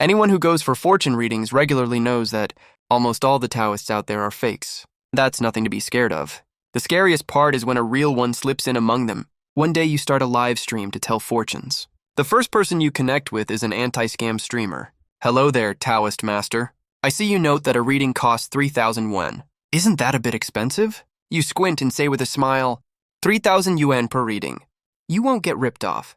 Anyone who goes for fortune readings regularly knows that almost all the Taoists out there are fakes. That's nothing to be scared of. The scariest part is when a real one slips in among them. One day you start a live stream to tell fortunes. The first person you connect with is an anti-scam streamer. Hello there, Taoist master. I see you note that a reading costs 3,000 yuan. Isn't that a bit expensive? You squint and say with a smile, 3,000 yuan per reading. You won't get ripped off.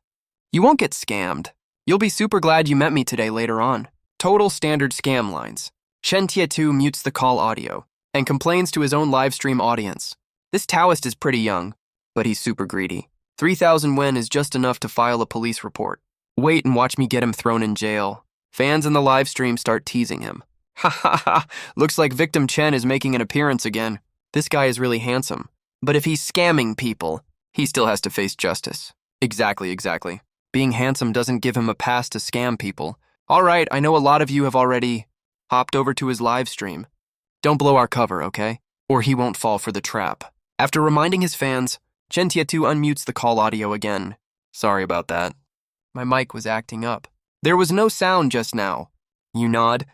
You won't get scammed. You'll be super glad you met me today later on. Total standard scam lines. Shen Tietu mutes the call audio and complains to his own live stream audience. This Taoist is pretty young, but he's super greedy. 3,000 yuan is just enough to file a police report. Wait and watch me get him thrown in jail. Fans in the live stream start teasing him. Ha ha ha, looks like Victim Chen is making an appearance again. This guy is really handsome. But if he's scamming people, he still has to face justice. Exactly. Being handsome doesn't give him a pass to scam people. All right, I know a lot of you have already hopped over to his live stream. Don't blow our cover, okay? Or he won't fall for the trap. After reminding his fans, Chen Tietu unmutes the call audio again. Sorry about that. My mic was acting up. There was no sound just now. You nod.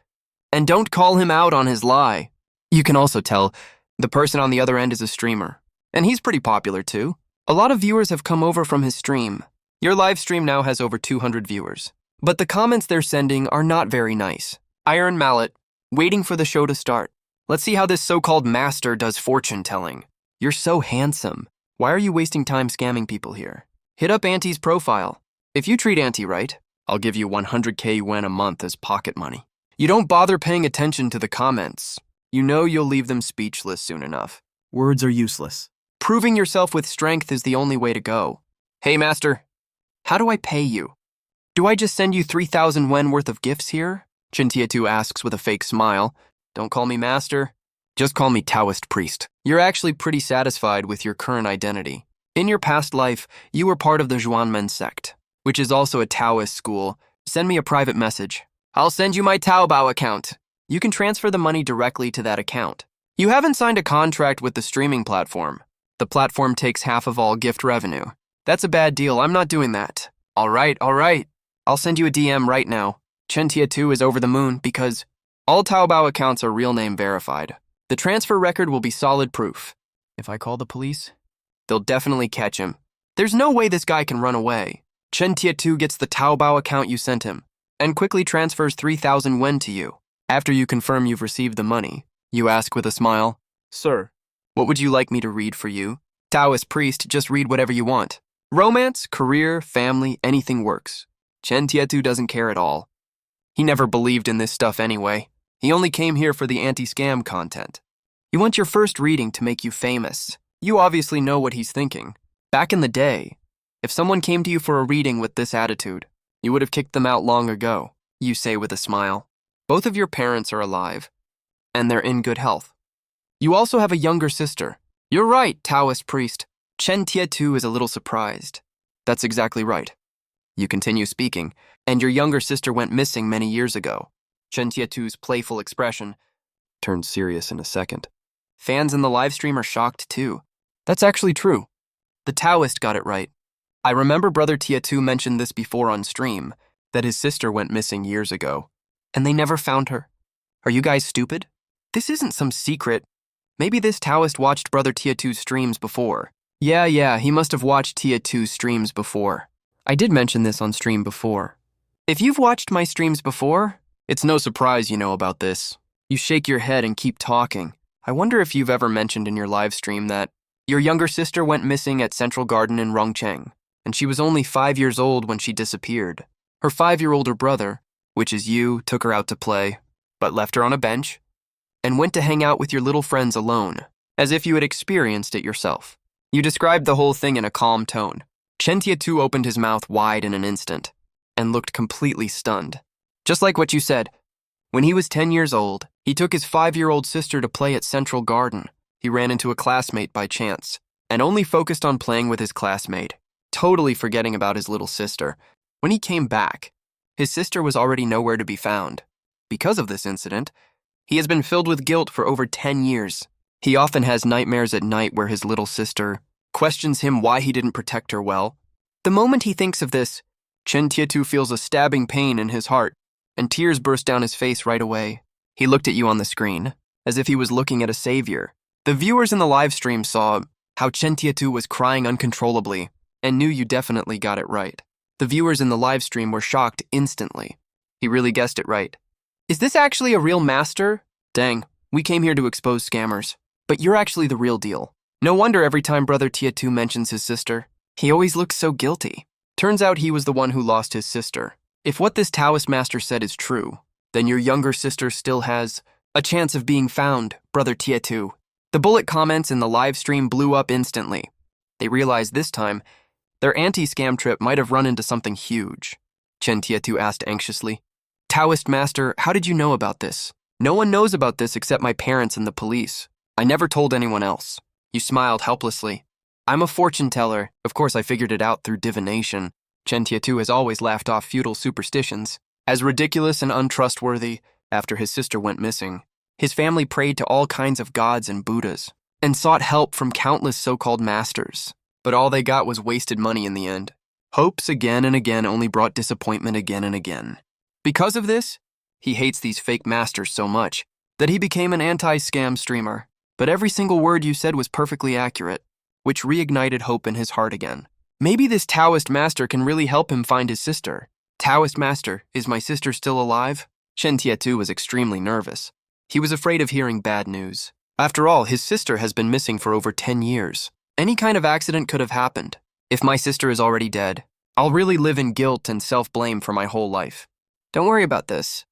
And don't call him out on his lie. You can also tell the person on the other end is a streamer. And he's pretty popular too. A lot of viewers have come over from his stream. Your live stream now has over 200 viewers. But the comments they're sending are not very nice. Iron Mallet, waiting for the show to start. Let's see how this so-called master does fortune telling. You're so handsome. Why are you wasting time scamming people here? Hit up Auntie's profile. If you treat Auntie right, I'll give you 100k yuan a month as pocket money. You don't bother paying attention to the comments. You know you'll leave them speechless soon enough. Words are useless. Proving yourself with strength is the only way to go. Hey, master. How do I pay you? Do I just send you 3,000 yuan worth of gifts here? Chen Tietu asks with a fake smile. Don't call me master. Just call me Taoist priest. You're actually pretty satisfied with your current identity. In your past life, you were part of the Zhuanmen sect, which is also a Taoist school. Send me a private message. I'll send you my Taobao account. You can transfer the money directly to that account. You haven't signed a contract with the streaming platform. The platform takes half of all gift revenue. That's a bad deal. I'm not doing that. All right. I'll send you a DM right now. Chen Tietu is over the moon because all Taobao accounts are real name verified. The transfer record will be solid proof. If I call the police, they'll definitely catch him. There's no way this guy can run away. Chen Tietu gets the Taobao account you sent him and quickly transfers 3,000 yuan to you. After you confirm you've received the money, you ask with a smile, Sir, what would you like me to read for you? Taoist priest, just read whatever you want. Romance, career, family, anything works. Chen Tietu doesn't care at all. He never believed in this stuff anyway. He only came here for the anti-scam content. You want your first reading to make you famous. You obviously know what he's thinking. Back in the day, if someone came to you for a reading with this attitude, you would have kicked them out long ago, you say with a smile. Both of your parents are alive, and they're in good health. You also have a younger sister. You're right, Taoist priest. Chen Tietu is a little surprised. That's exactly right. You continue speaking, and your younger sister went missing many years ago. Chen Tietu's playful expression turned serious in a second. Fans in the live stream are shocked too. That's actually true. The Taoist got it right. I remember Brother Tietu mentioned this before on stream, that his sister went missing years ago, and they never found her. Are you guys stupid? This isn't some secret. Maybe this Taoist watched Brother Tietu's streams before. Yeah, he must have watched Tietu's streams before. I did mention this on stream before. If you've watched my streams before, it's no surprise you know about this. You shake your head and keep talking. I wonder if you've ever mentioned in your live stream that your younger sister went missing at Central Garden in Rongcheng, and she was only 5 years old when she disappeared. Her 5-year-older brother, which is you, took her out to play, but left her on a bench, and went to hang out with your little friends alone, as if you had experienced it yourself. You described the whole thing in a calm tone. Chen Tietu opened his mouth wide in an instant, and looked completely stunned. Just like what you said. When he was 10 years old, he took his 5-year-old sister to play at Central Garden. He ran into a classmate by chance, and only focused on playing with his classmate, totally forgetting about his little sister. When he came back, his sister was already nowhere to be found. Because of this incident, he has been filled with guilt for over 10 years. He often has nightmares at night where his little sister questions him why he didn't protect her well. The moment he thinks of this, Chen Tietu feels a stabbing pain in his heart. and tears burst down his face right away. He looked at you on the screen, as if he was looking at a savior. The viewers in the live stream saw how Chentiatu was crying uncontrollably and knew you definitely got it right. The viewers in the live stream were shocked instantly. He really guessed it right. Is this actually a real master? Dang, we came here to expose scammers. But you're actually the real deal. No wonder every time Brother Tietu mentions his sister, he always looks so guilty. Turns out he was the one who lost his sister. If what this Taoist master said is true, then your younger sister still has a chance of being found, Brother Tietu. The bullet comments in the live stream blew up instantly. They realized this time their anti-scam trip might have run into something huge. Chen Tietu asked anxiously. Taoist master, how did you know about this? No one knows about this except my parents and the police. I never told anyone else. You smiled helplessly. I'm a fortune teller. Of course, I figured it out through divination. Chen Tietu has always laughed off feudal superstitions. As ridiculous and untrustworthy, after his sister went missing, his family prayed to all kinds of gods and Buddhas, and sought help from countless so-called masters. But all they got was wasted money in the end. Hopes again and again only brought disappointment again and again. Because of this, he hates these fake masters so much that he became an anti-scam streamer. But every single word you said was perfectly accurate, which reignited hope in his heart again. Maybe this Taoist master can really help him find his sister. Taoist master, is my sister still alive? Chen Tietu was extremely nervous. He was afraid of hearing bad news. After all, his sister has been missing for over 10 years. Any kind of accident could have happened. If my sister is already dead, I'll really live in guilt and self-blame for my whole life. Don't worry about this.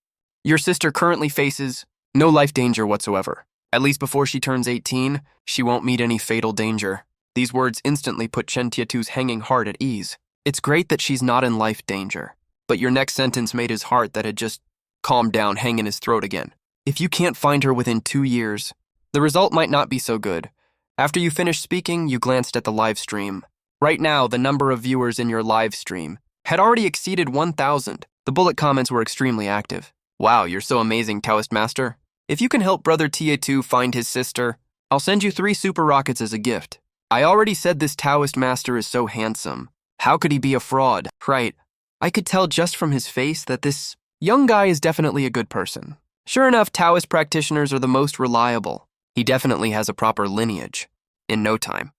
Your sister currently faces no life danger whatsoever. At least before she turns 18, she won't meet any fatal danger. These words instantly put Chen Tietu's hanging heart at ease. It's great that she's not in life danger. But your next sentence made his heart that had just calmed down hang in his throat again. If you can't find her within 2 years, the result might not be so good. After you finished speaking, you glanced at the live stream. Right now, the number of viewers in your live stream had already exceeded 1,000. The bullet comments were extremely active. Wow, you're so amazing, Taoist Master. If you can help Brother Tietu find his sister, I'll send you 3 super rockets as a gift. I already said this Taoist Master is so handsome. How could he be a fraud? Right. I could tell just from his face that this young guy is definitely a good person. Sure enough, Taoist practitioners are the most reliable. He definitely has a proper lineage. In no time.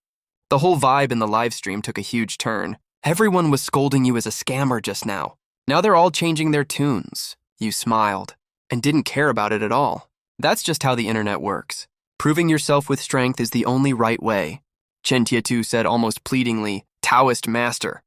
The whole vibe in the live stream took a huge turn. Everyone was scolding you as a scammer just now. Now they're all changing their tunes. You smiled and didn't care about it at all. That's just how the internet works. Proving yourself with strength is the only right way. Chen Tietu said almost pleadingly, Taoist Master.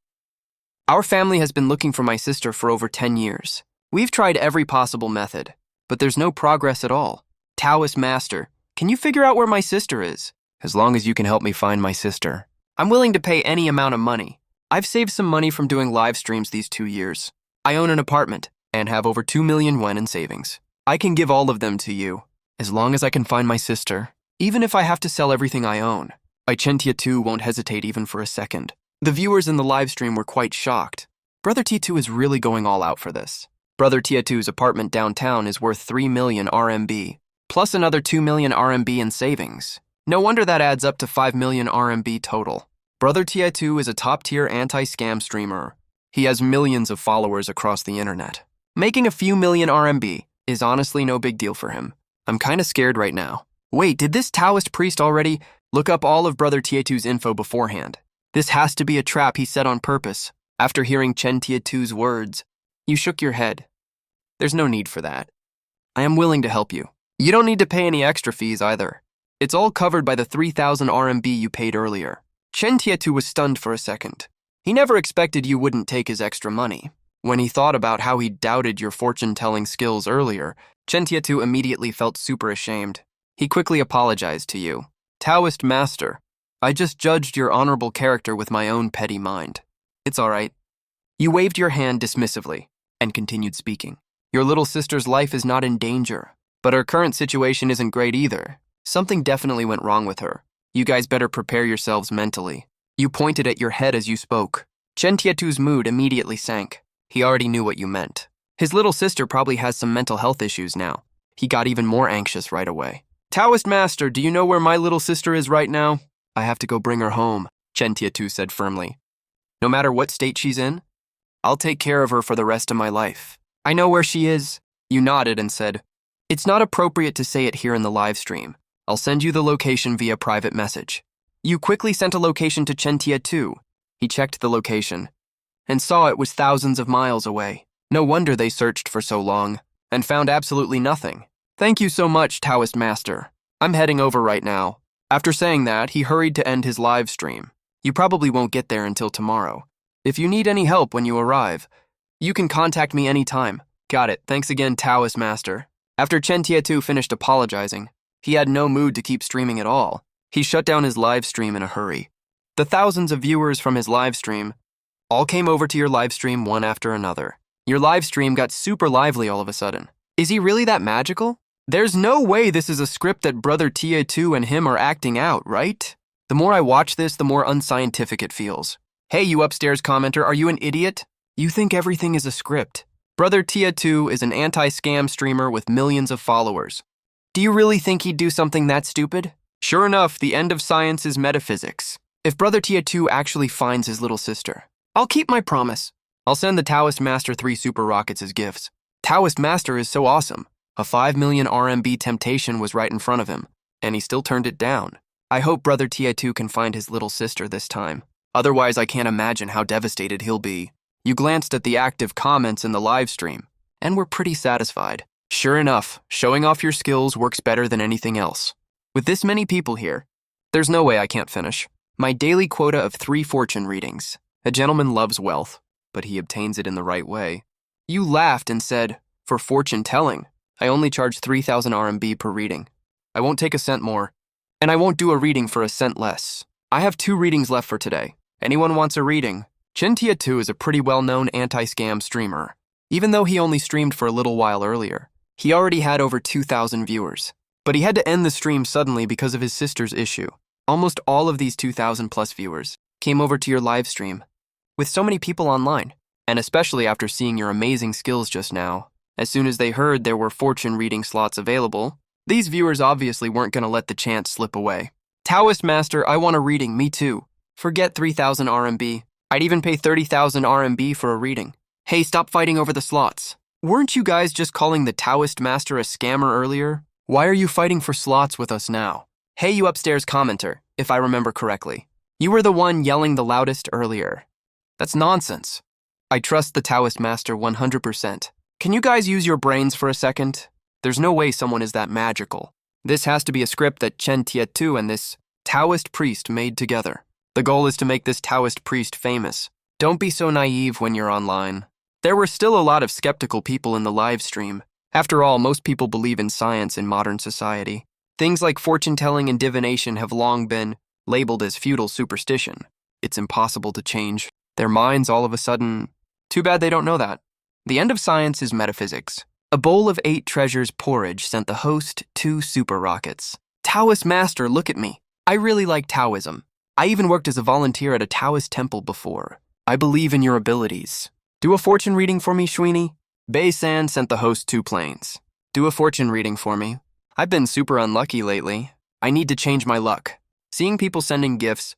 Our family has been looking for my sister for over 10 years. We've tried every possible method, but there's no progress at all. Taoist Master, can you figure out where my sister is? As long as you can help me find my sister. I'm willing to pay any amount of money. I've saved some money from doing live streams these 2 years. I own an apartment and have over 2 million yuan in savings. I can give all of them to you, as long as I can find my sister, even if I have to sell everything I own. Chen Tietu won't hesitate even for a second. The viewers in the live stream were quite shocked. Brother Tietu is really going all out for this. Brother Tietu's apartment downtown is worth 3 million RMB, plus another 2 million RMB in savings. No wonder that adds up to 5 million RMB total. Brother Tietu is a top-tier anti-scam streamer. He has millions of followers across the internet. Making a few million RMB is honestly no big deal for him. I'm kinda scared right now. Wait, did this Taoist priest already look up all of Brother Tietu's info beforehand? This has to be a trap he set on purpose. After hearing Chen Tietu's words, you shook your head. There's no need for that. I am willing to help you. You don't need to pay any extra fees either. It's all covered by the 3,000 RMB you paid earlier. Chen Tietu was stunned for a second. He never expected you wouldn't take his extra money. When he thought about how he doubted your fortune-telling skills earlier, Chen Tietu immediately felt super ashamed. He quickly apologized to you. Taoist Master, I just judged your honorable character with my own petty mind. It's all right. You waved your hand dismissively and continued speaking. Your little sister's life is not in danger, but her current situation isn't great either. Something definitely went wrong with her. You guys better prepare yourselves mentally. You pointed at your head as you spoke. Chen Tietu's mood immediately sank. He already knew what you meant. His little sister probably has some mental health issues now. He got even more anxious right away. Taoist Master, do you know where my little sister is right now? I have to go bring her home, Chen Tietu said firmly. No matter what state she's in, I'll take care of her for the rest of my life. I know where she is. You nodded and said, "It's not appropriate to say it here in the live stream. I'll send you the location via private message." You quickly sent a location to Chentia too. He checked the location and saw it was thousands of miles away. No wonder they searched for so long and found absolutely nothing. "Thank you so much, Taoist Master. I'm heading over right now." After saying that, he hurried to end his live stream. You probably won't get there until tomorrow. If you need any help when you arrive, you can contact me anytime. Got it. Thanks again, Taoist Master. After Chen Tietu finished apologizing, he had no mood to keep streaming at all. He shut down his live stream in a hurry. The thousands of viewers from his live stream all came over to your live stream one after another. Your live stream got super lively all of a sudden. Is he really that magical? There's no way this is a script that Brother Tietu and him are acting out, right? The more I watch this, the more unscientific it feels. Hey, you upstairs commenter, are you an idiot? You think everything is a script. Brother Tietu is an anti-scam streamer with millions of followers. Do you really think he'd do something that stupid? Sure enough, the end of science is metaphysics. If Brother Tietu actually finds his little sister, I'll keep my promise. I'll send the Taoist Master 3 super rockets as gifts. Taoist Master is so awesome. A 5 million RMB temptation was right in front of him, and he still turned it down. I hope Brother Tietu can find his little sister this time. Otherwise, I can't imagine how devastated he'll be. You glanced at the active comments in the live stream, and were pretty satisfied. Sure enough, showing off your skills works better than anything else. With this many people here, there's no way I can't finish. My daily quota of 3 fortune readings. A gentleman loves wealth, but he obtains it in the right way. You laughed and said, "For fortune telling, I only charge 3,000 RMB per reading. I won't take a cent more, and I won't do a reading for a cent less. I have 2 readings left for today. Anyone wants a reading?" Chen Tietu is a pretty well-known anti-scam streamer. Even though he only streamed for a little while earlier, he already had over 2,000 viewers. But he had to end the stream suddenly because of his sister's issue. Almost all of these 2,000 plus viewers came over to your live stream. With so many people online, and especially after seeing your amazing skills just now, as soon as they heard there were fortune reading slots available, these viewers obviously weren't going to let the chance slip away. Taoist Master, I want a reading, me too. Forget 3,000 RMB. I'd even pay 30,000 RMB for a reading. Hey, stop fighting over the slots. Weren't you guys just calling the Taoist Master a scammer earlier? Why are you fighting for slots with us now? Hey, you upstairs commenter, if I remember correctly. You were the one yelling the loudest earlier. That's nonsense. I trust the Taoist Master 100%. Can you guys use your brains for a second? There's no way someone is that magical. This has to be a script that Chen Tietu and this Taoist priest made together. The goal is to make this Taoist priest famous. Don't be so naive when you're online. There were still a lot of skeptical people in the live stream. After all, most people believe in science in modern society. Things like fortune-telling and divination have long been labeled as feudal superstition. It's impossible to change their minds all of a sudden. Too bad they don't know that. The end of science is metaphysics. A bowl of 8 treasures porridge sent the host 2 super rockets. Taoist Master, look at me. I really like Taoism. I even worked as a volunteer at a Taoist temple before. I believe in your abilities. Do a fortune reading for me, Shweeny? Bei-san sent the host 2 planes. Do a fortune reading for me. I've been super unlucky lately. I need to change my luck. Seeing people sending gifts,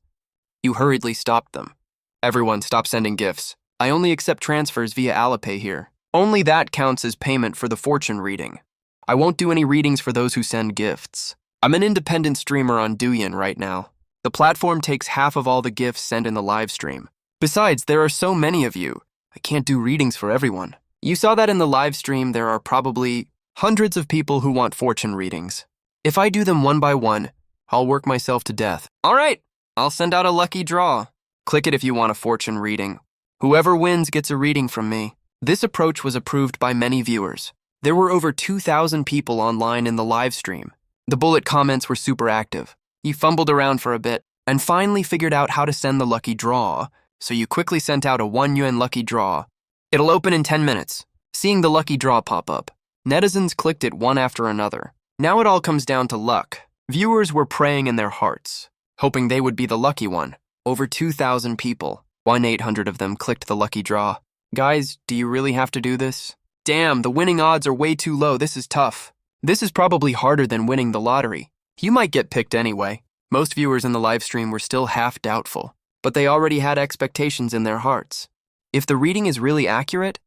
you hurriedly stopped them. Everyone, stop sending gifts. I only accept transfers via Alipay here. Only that counts as payment for the fortune reading. I won't do any readings for those who send gifts. I'm an independent streamer on Douyin right now. The platform takes half of all the gifts sent in the live stream. Besides, there are so many of you. I can't do readings for everyone. You saw that in the live stream there are probably hundreds of people who want fortune readings. If I do them one by one, I'll work myself to death. All right, I'll send out a lucky draw. Click it if you want a fortune reading. Whoever wins gets a reading from me. This approach was approved by many viewers. There were over 2,000 people online in the live stream. The bullet comments were super active. You fumbled around for a bit and finally figured out how to send the lucky draw, so you quickly sent out a 1 yuan lucky draw. It'll open in 10 minutes. Seeing the lucky draw pop up, netizens clicked it one after another. Now it all comes down to luck. Viewers were praying in their hearts, hoping they would be the lucky one. Over 2,000 people, 1,800 of them clicked the lucky draw. Guys, do you really have to do this? Damn, the winning odds are way too low. This is tough. This is probably harder than winning the lottery. You might get picked anyway. Most viewers in the live stream were still half doubtful, but they already had expectations in their hearts. If the reading is really accurate,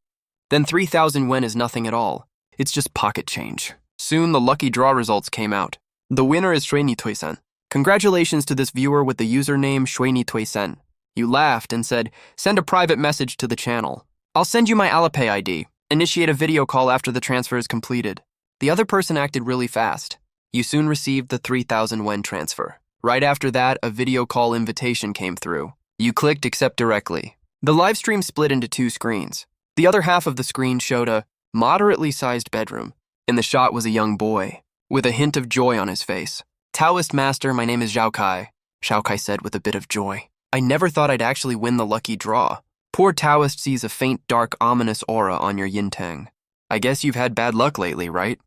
Then 3,000 wen is nothing at all. It's just pocket change. Soon the lucky draw results came out. The winner is Shuini Toisen. Congratulations to this viewer with the username Shuini Toisen. You laughed and said, send a private message to the channel. I'll send you my Alipay ID. Initiate a video call after the transfer is completed. The other person acted really fast. You soon received the 3,000 wen transfer. Right after that, a video call invitation came through. You clicked accept directly. The live stream split into 2 screens. The other half of the screen showed a moderately sized bedroom. In the shot was a young boy, with a hint of joy on his face. Taoist master, my name is Zhao Kai, Xiao Kai said with a bit of joy. I never thought I'd actually win the lucky draw. Poor Taoist sees a faint, dark, ominous aura on your yin-tang. I guess you've had bad luck lately, right?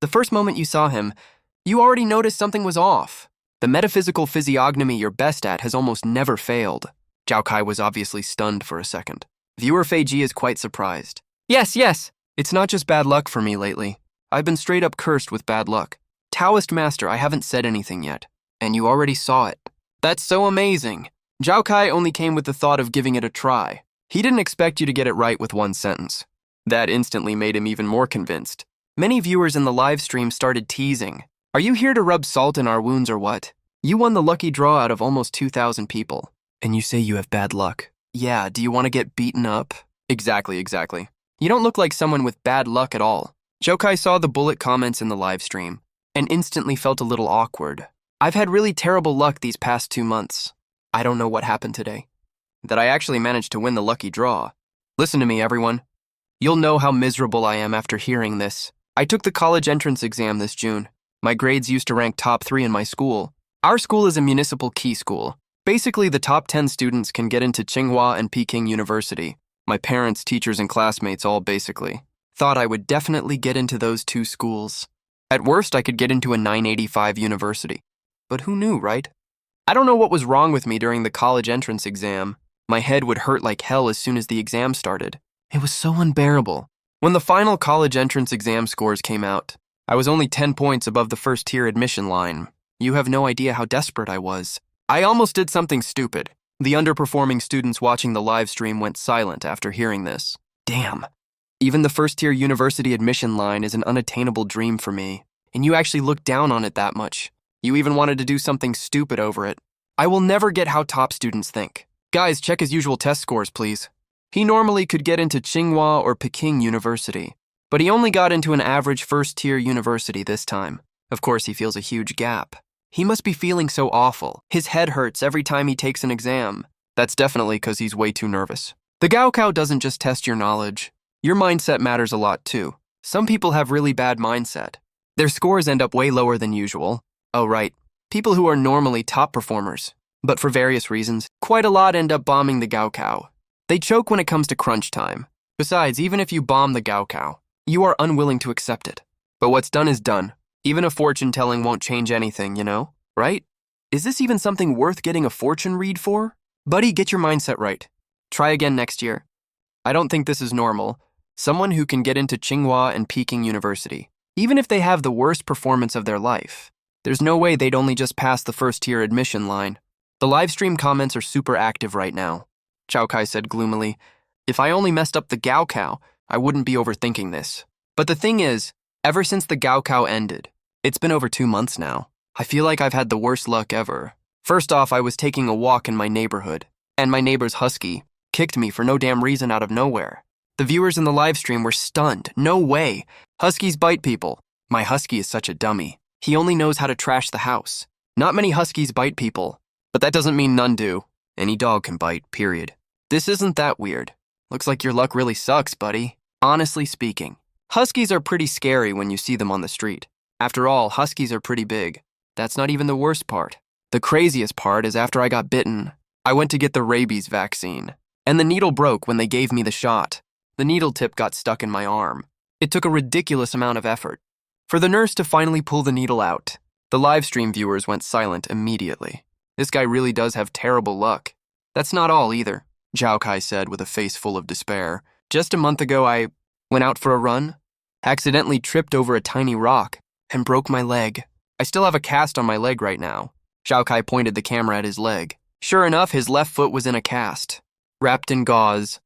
The first moment you saw him, you already noticed something was off. The metaphysical physiognomy you're best at has almost never failed. Zhao Kai was obviously stunned for a second. Viewer Fei Ji is quite surprised. Yes. It's not just bad luck for me lately. I've been straight up cursed with bad luck. Taoist master, I haven't said anything yet. And you already saw it. That's so amazing. Zhao Kai only came with the thought of giving it a try. He didn't expect you to get it right with one sentence. That instantly made him even more convinced. Many viewers in the live stream started teasing. Are you here to rub salt in our wounds or what? You won the lucky draw out of almost 2,000 people. And you say you have bad luck. Yeah, do you want to get beaten up? Exactly. You don't look like someone with bad luck at all. Zhao Kai saw the bullet comments in the live stream and instantly felt a little awkward. I've had really terrible luck these past 2 months. I don't know what happened today. That I actually managed to win the lucky draw. Listen to me, everyone. You'll know how miserable I am after hearing this. I took the college entrance exam this June. My grades used to rank top 3 in my school. Our school is a municipal key school. Basically, the top 10 students can get into Tsinghua and Peking University. My parents, teachers, and classmates all basically thought I would definitely get into those 2 schools. At worst, I could get into a 985 university. But who knew, right? I don't know what was wrong with me during the college entrance exam. My head would hurt like hell as soon as the exam started. It was so unbearable. When the final college entrance exam scores came out, I was only 10 points above the first-tier admission line. You have no idea how desperate I was. I almost did something stupid. The underperforming students watching the live stream went silent after hearing this. Damn. Even the first-tier university admission line is an unattainable dream for me, and you actually looked down on it that much. You even wanted to do something stupid over it. I will never get how top students think. Guys, check his usual test scores, please. He normally could get into Tsinghua or Peking University, but he only got into an average first-tier university this time. Of course, he feels a huge gap. He must be feeling so awful. His head hurts every time he takes an exam. That's definitely because he's way too nervous. The Gaokao doesn't just test your knowledge. Your mindset matters a lot too. Some people have really bad mindset. Their scores end up way lower than usual. Oh right, people who are normally top performers. But for various reasons, quite a lot end up bombing the Gaokao. They choke when it comes to crunch time. Besides, even if you bomb the Gaokao, you are unwilling to accept it. But what's done is done. Even a fortune telling won't change anything, you know? Right? Is this even something worth getting a fortune read for? Buddy, get your mindset right. Try again next year. I don't think this is normal. Someone who can get into Tsinghua and Peking University, even if they have the worst performance of their life, there's no way they'd only just pass the first-tier admission line. The live stream comments are super active right now. Zhao Kai said gloomily, if I only messed up the Gaokao, I wouldn't be overthinking this. But the thing is, ever since the Gaokao ended, it's been over 2 months now. I feel like I've had the worst luck ever. First off, I was taking a walk in my neighborhood, and my neighbor's husky kicked me for no damn reason out of nowhere. The viewers in the live stream were stunned. No way. Huskies bite people. My husky is such a dummy. He only knows how to trash the house. Not many huskies bite people, but that doesn't mean none do. Any dog can bite, period. This isn't that weird. Looks like your luck really sucks, buddy. Honestly speaking, huskies are pretty scary when you see them on the street. After all, huskies are pretty big. That's not even the worst part. The craziest part is after I got bitten, I went to get the rabies vaccine, and the needle broke when they gave me the shot. The needle tip got stuck in my arm. It took a ridiculous amount of effort for the nurse to finally pull the needle out. The live stream viewers went silent immediately. This guy really does have terrible luck. That's not all either, Zhao Kai said with a face full of despair. Just a month ago, I went out for a run, accidentally tripped over a tiny rock, and broke my leg. I still have a cast on my leg right now. Zhao Kai pointed the camera at his leg. Sure enough, his left foot was in a cast, wrapped in gauze.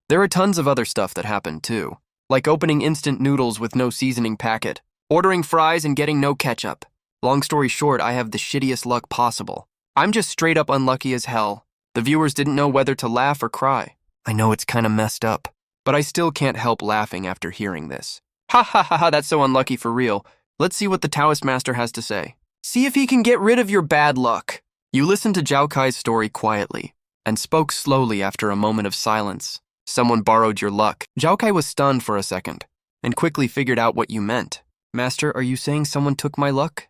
There are tons of other stuff that happened too. Like opening instant noodles with no seasoning packet, ordering fries and getting no ketchup. Long story short, I have the shittiest luck possible. I'm just straight up unlucky as hell. The viewers didn't know whether to laugh or cry. I know it's kinda messed up, but I still can't help laughing after hearing this. Ha ha ha ha, that's so unlucky for real. Let's see what the Taoist master has to say. See if he can get rid of your bad luck. You listened to Zhao Kai's story quietly and spoke slowly after a moment of silence. Someone borrowed your luck. Zhao Kai was stunned for a second and quickly figured out what you meant. Master, are you saying someone took my luck?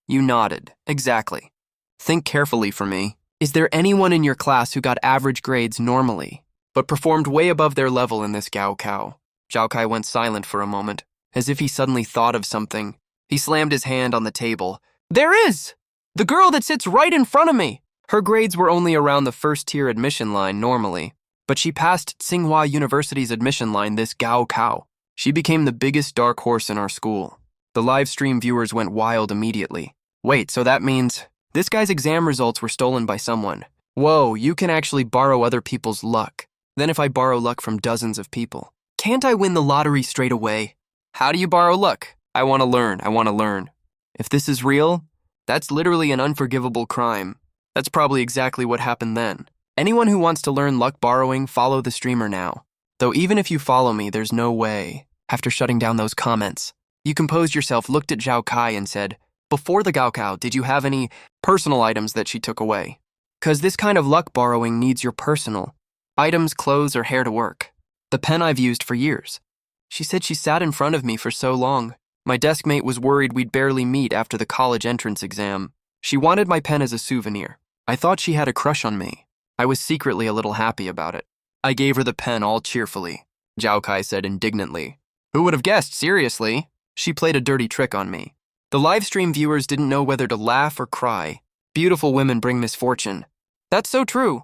You nodded. Exactly. Think carefully for me. Is there anyone in your class who got average grades normally, but performed way above their level in this Gao Kao? Zhao Kai went silent for a moment, as if he suddenly thought of something. He slammed his hand on the table. There is! The girl that sits right in front of me! Her grades were only around the first-tier admission line normally, but she passed Tsinghua University's admission line this Gao Kao. She became the biggest dark horse in our school. The live stream viewers went wild immediately. Wait, so that means this guy's exam results were stolen by someone. Whoa, you can actually borrow other people's luck. Then if I borrow luck from dozens of people, can't I win the lottery straight away? How do you borrow luck? I want to learn. If this is real, that's literally an unforgivable crime. That's probably exactly what happened then. Anyone who wants to learn luck borrowing, follow the streamer now. Though even if you follow me, there's no way. After shutting down those comments, you composed yourself, looked at Zhao Kai and said, before the Gao Kao, did you have any personal items that she took away? Cause this kind of luck borrowing needs your personal items, clothes, or hair to work. The pen I've used for years. She said she sat in front of me for so long. My desk mate was worried we'd barely meet after the college entrance exam. She wanted my pen as a souvenir. I thought she had a crush on me. I was secretly a little happy about it. I gave her the pen all cheerfully. Zhao Kai said indignantly. Who would have guessed, seriously? She played a dirty trick on me. The livestream viewers didn't know whether to laugh or cry. Beautiful women bring misfortune. That's so true.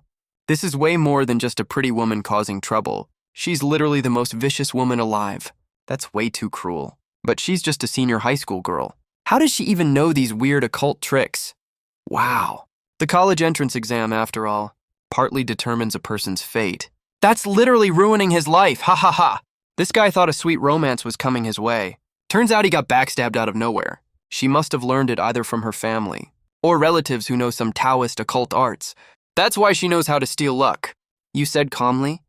This is way more than just a pretty woman causing trouble. She's literally the most vicious woman alive. That's way too cruel. But she's just a senior high school girl. How does she even know these weird occult tricks? Wow. The college entrance exam, after all, partly determines a person's fate. That's literally ruining his life, ha ha ha. This guy thought a sweet romance was coming his way. Turns out he got backstabbed out of nowhere. She must have learned it either from her family or relatives who know some Taoist occult arts. That's why she knows how to steal luck. You said calmly,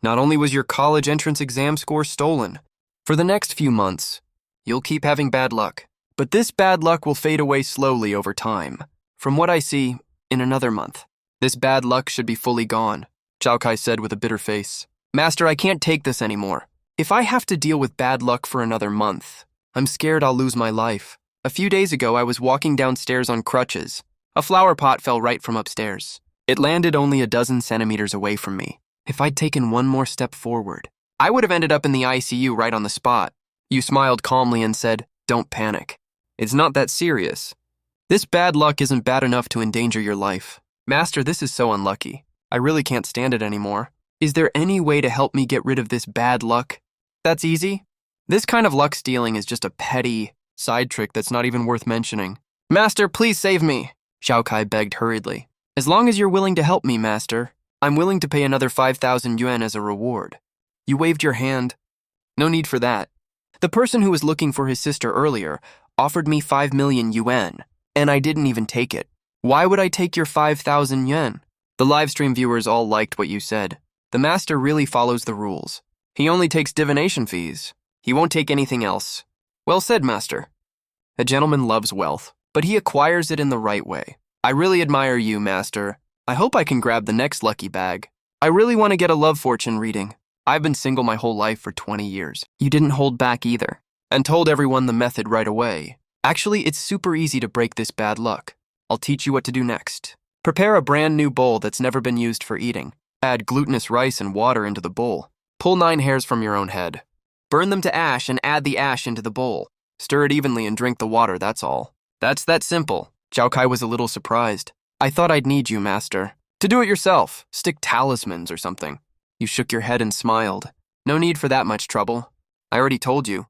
not only was your college entrance exam score stolen, for the next few months, you'll keep having bad luck. But this bad luck will fade away slowly over time. From what I see, in another month, this bad luck should be fully gone, Zhao Kai said with a bitter face. Master, I can't take this anymore. If I have to deal with bad luck for another month, I'm scared I'll lose my life. A few days ago, I was walking downstairs on crutches. A flower pot fell right from upstairs. It landed only a dozen centimeters away from me. If I'd taken one more step forward, I would have ended up in the ICU right on the spot. You smiled calmly and said, don't panic. It's not that serious. This bad luck isn't bad enough to endanger your life. Master, this is so unlucky. I really can't stand it anymore. Is there any way to help me get rid of this bad luck? That's easy. This kind of luck stealing is just a petty side trick that's not even worth mentioning. Master, please save me, Zhao Kai begged hurriedly. As long as you're willing to help me, Master, I'm willing to pay another 5,000 yuan as a reward. You waved your hand. No need for that. The person who was looking for his sister earlier offered me 5 million yuan, and I didn't even take it. Why would I take your 5,000 yuan? The livestream viewers all liked what you said. The master really follows the rules. He only takes divination fees. He won't take anything else. Well said, Master. A gentleman loves wealth, but he acquires it in the right way. I really admire you, Master. I hope I can grab the next lucky bag. I really want to get a love fortune reading. I've been single my whole life for 20 years. You didn't hold back either, and told everyone the method right away. Actually, it's super easy to break this bad luck. I'll teach you what to do next. Prepare a brand new bowl that's never been used for eating. Add glutinous rice and water into the bowl. Pull 9 hairs from your own head. Burn them to ash and add the ash into the bowl. Stir it evenly and drink the water, that's all. That's that simple. Zhao Kai was a little surprised. I thought I'd need you, Master. To do it yourself, stick talismans or something. You shook your head and smiled. No need for that much trouble. I already told you.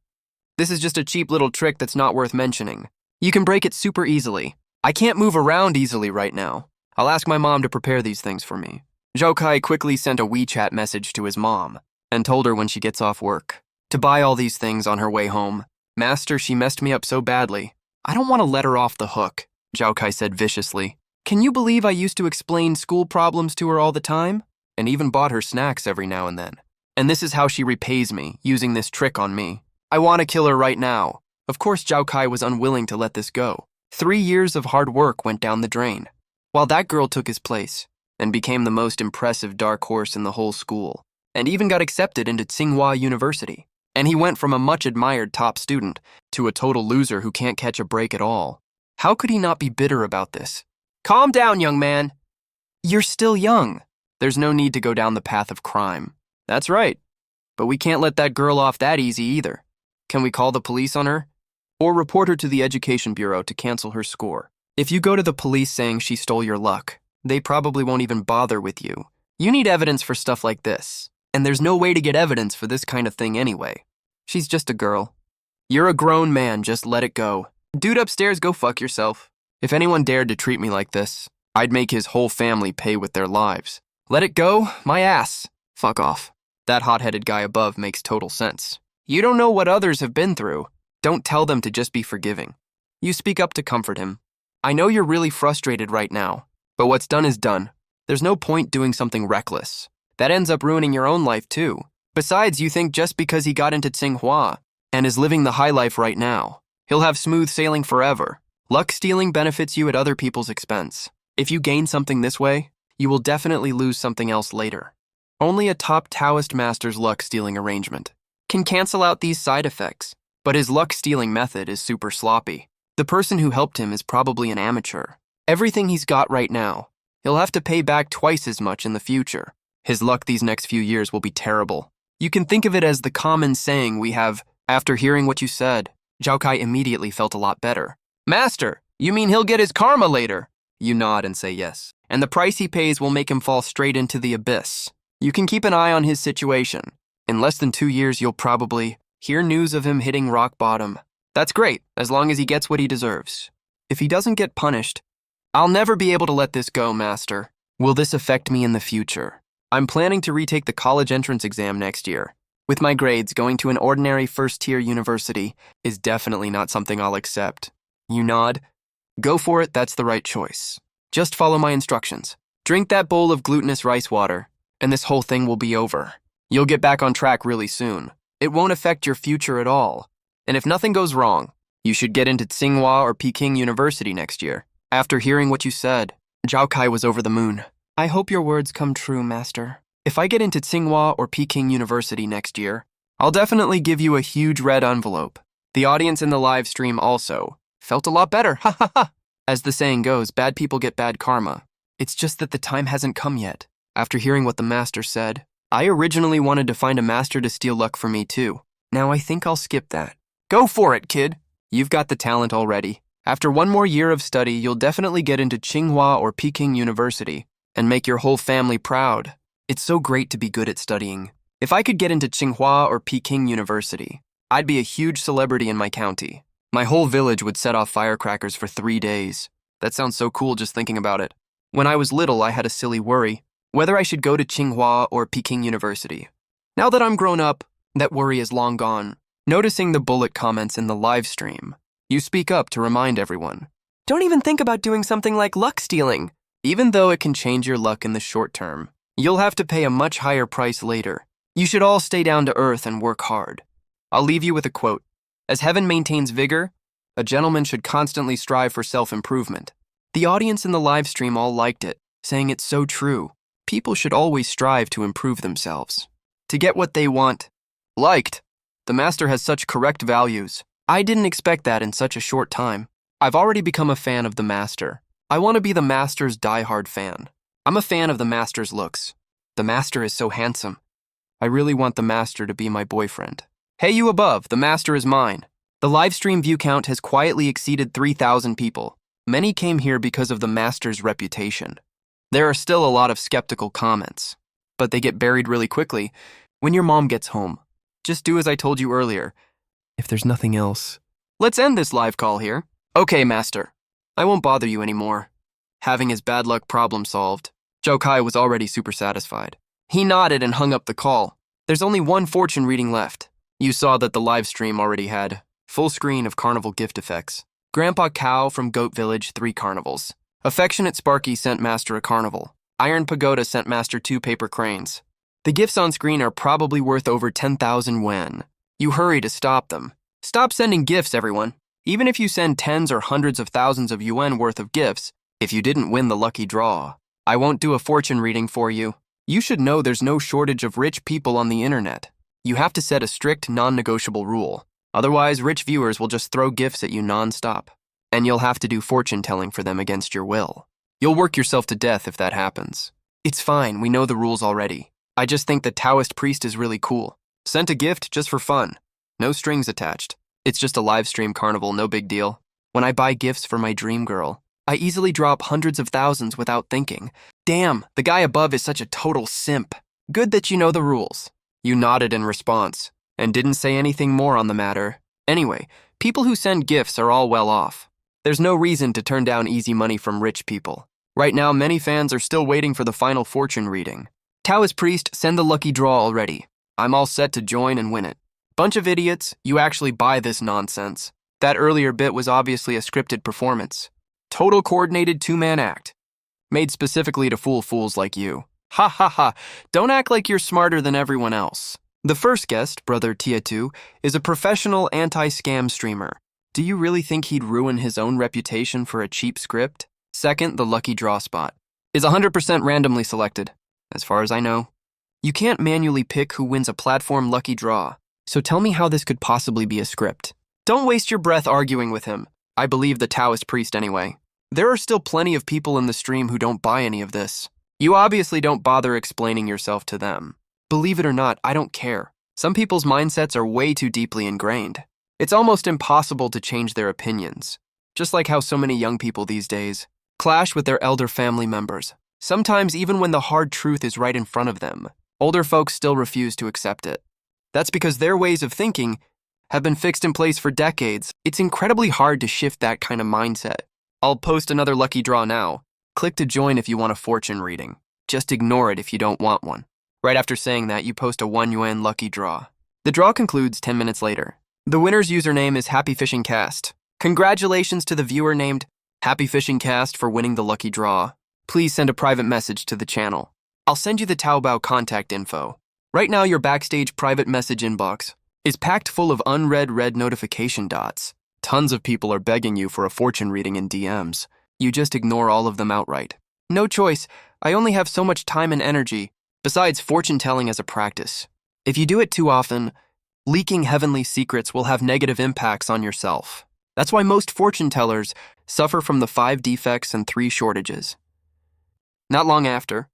This is just a cheap little trick that's not worth mentioning. You can break it super easily. I can't move around easily right now. I'll ask my mom to prepare these things for me. Zhao Kai quickly sent a WeChat message to his mom and told her when she gets off work. to buy all these things on her way home. Master, she messed me up so badly. I don't want to let her off the hook, Zhao Kai said viciously. Can you believe I used to explain school problems to her all the time? And even bought her snacks every now and then. And this is how she repays me, using this trick on me. I want to kill her right now. Of course, Zhao Kai was unwilling to let this go. 3 years of hard work went down the drain, while that girl took his place and became the most impressive dark horse in the whole school, and even got accepted into Tsinghua University. And he went from a much-admired top student to a total loser who can't catch a break at all. How could he not be bitter about this? Calm down, young man. You're still young. There's no need to go down the path of crime. That's right. But we can't let that girl off that easy either. Can we call the police on her? Or report her to the Education Bureau to cancel her score? If you go to the police saying she stole your luck, they probably won't even bother with you. You need evidence for stuff like this. And there's no way to get evidence for this kind of thing anyway. She's just a girl. You're a grown man, just let it go. Dude upstairs, go fuck yourself. If anyone dared to treat me like this, I'd make his whole family pay with their lives. Let it go? My ass. Fuck off. That hot-headed guy above makes total sense. You don't know what others have been through. Don't tell them to just be forgiving. You speak up to comfort him. I know you're really frustrated right now, but what's done is done. There's no point doing something reckless. That ends up ruining your own life too. Besides, you think just because he got into Tsinghua and is living the high life right now, he'll have smooth sailing forever. Luck stealing benefits you at other people's expense. If you gain something this way, you will definitely lose something else later. Only a top Taoist master's luck stealing arrangement can cancel out these side effects, but his luck stealing method is super sloppy. The person who helped him is probably an amateur. Everything he's got right now, he'll have to pay back twice as much in the future. His luck these next few years will be terrible. You can think of it as the common saying we have, after hearing what you said. Zhao Kai immediately felt a lot better. Master, you mean he'll get his karma later? You nod and say yes. And the price he pays will make him fall straight into the abyss. You can keep an eye on his situation. In less than 2 years, you'll probably hear news of him hitting rock bottom. That's great, as long as he gets what he deserves. If he doesn't get punished, I'll never be able to let this go, Master. Will this affect me in the future? I'm planning to retake the college entrance exam next year. With my grades, going to an ordinary first-tier university is definitely not something I'll accept. You nod. Go for it, that's the right choice. Just follow my instructions. Drink that bowl of glutinous rice water, and this whole thing will be over. You'll get back on track really soon. It won't affect your future at all. And if nothing goes wrong, you should get into Tsinghua or Peking University next year. After hearing what you said, Zhao Kai was over the moon. I hope your words come true, Master. If I get into Tsinghua or Peking University next year, I'll definitely give you a huge red envelope. The audience in the live stream also felt a lot better, ha ha ha. As the saying goes, bad people get bad karma. It's just that the time hasn't come yet. After hearing what the master said, I originally wanted to find a master to steal luck for me too. Now I think I'll skip that. Go for it, kid. You've got the talent already. After 1 more year of study, you'll definitely get into Tsinghua or Peking University and make your whole family proud. It's so great to be good at studying. If I could get into Tsinghua or Peking University, I'd be a huge celebrity in my county. My whole village would set off firecrackers for 3 days. That sounds so cool just thinking about it. When I was little, I had a silly worry, whether I should go to Tsinghua or Peking University. Now that I'm grown up, that worry is long gone. Noticing the bullet comments in the live stream, you speak up to remind everyone. Don't even think about doing something like luck stealing. Even though it can change your luck in the short term, you'll have to pay a much higher price later. You should all stay down to earth and work hard. I'll leave you with a quote. As heaven maintains vigor, a gentleman should constantly strive for self-improvement. The audience in the live stream all liked it, saying it's so true. People should always strive to improve themselves, to get what they want. Liked. The master has such correct values. I didn't expect that in such a short time. I've already become a fan of the master. I want to be the master's diehard fan. I'm a fan of the master's looks. The master is so handsome. I really want the master to be my boyfriend. Hey, you above, the master is mine. The livestream view count has quietly exceeded 3,000 people. Many came here because of the master's reputation. There are still a lot of skeptical comments, but they get buried really quickly when your mom gets home. Just do as I told you earlier. If there's nothing else, let's end this live call here. Okay, master. I won't bother you anymore. Having his bad luck problem solved, Zhao Kai was already super satisfied. He nodded and hung up the call. There's only one fortune reading left. You saw that the live stream already had full screen of carnival gift effects. Grandpa Cow from Goat Village, 3 carnivals. Affectionate Sparky sent Master a carnival. Iron Pagoda sent Master 2 paper cranes. The gifts on screen are probably worth over 10,000 yen. You hurry to stop them. Stop sending gifts, everyone. Even if you send tens or hundreds of thousands of yuan worth of gifts, if you didn't win the lucky draw, I won't do a fortune reading for you. You should know there's no shortage of rich people on the internet. You have to set a strict, non-negotiable rule. Otherwise, rich viewers will just throw gifts at you non-stop. And you'll have to do fortune telling for them against your will. You'll work yourself to death if that happens. It's fine, we know the rules already. I just think the Taoist priest is really cool. Sent a gift just for fun. No strings attached. It's just a live stream carnival, no big deal. When I buy gifts for my dream girl, I easily drop hundreds of thousands without thinking. Damn, the guy above is such a total simp. Good that you know the rules. You nodded in response, and didn't say anything more on the matter. Anyway, people who send gifts are all well off. There's no reason to turn down easy money from rich people. Right now, many fans are still waiting for the final fortune reading. Taoist priest, send the lucky draw already. I'm all set to join and win it. Bunch of idiots, you actually buy this nonsense. That earlier bit was obviously a scripted performance. Total coordinated 2-man act. Made specifically to fool fools like you. Ha ha ha, don't act like you're smarter than everyone else. The first guest, Brother Tietu, is a professional anti-scam streamer. Do you really think he'd ruin his own reputation for a cheap script? Second, the lucky draw spot is 100% randomly selected, as far as I know. You can't manually pick who wins a platform lucky draw, so tell me how this could possibly be a script. Don't waste your breath arguing with him. I believe the Taoist priest anyway. There are still plenty of people in the stream who don't buy any of this. You obviously don't bother explaining yourself to them. Believe it or not, I don't care. Some people's mindsets are way too deeply ingrained. It's almost impossible to change their opinions. Just like how so many young people these days clash with their elder family members. Sometimes even when the hard truth is right in front of them, older folks still refuse to accept it. That's because their ways of thinking have been fixed in place for decades. It's incredibly hard to shift that kind of mindset. I'll post another lucky draw now. Click to join if you want a fortune reading. Just ignore it if you don't want one. Right after saying that, you post a 1 yuan lucky draw. The draw concludes 10 minutes later. The winner's username is Happy Fishing Cast. Congratulations to the viewer named Happy Fishing Cast for winning the lucky draw. Please send a private message to the channel. I'll send you the Taobao contact info. Right now, your backstage private message inbox is packed full of unread red notification dots. Tons of people are begging you for a fortune reading in DMs. You just ignore all of them outright. No choice, I only have so much time and energy. Besides, fortune telling as a practice. If you do it too often, leaking heavenly secrets will have negative impacts on yourself. That's why most fortune tellers suffer from the 5 defects and 3 shortages. Not long after,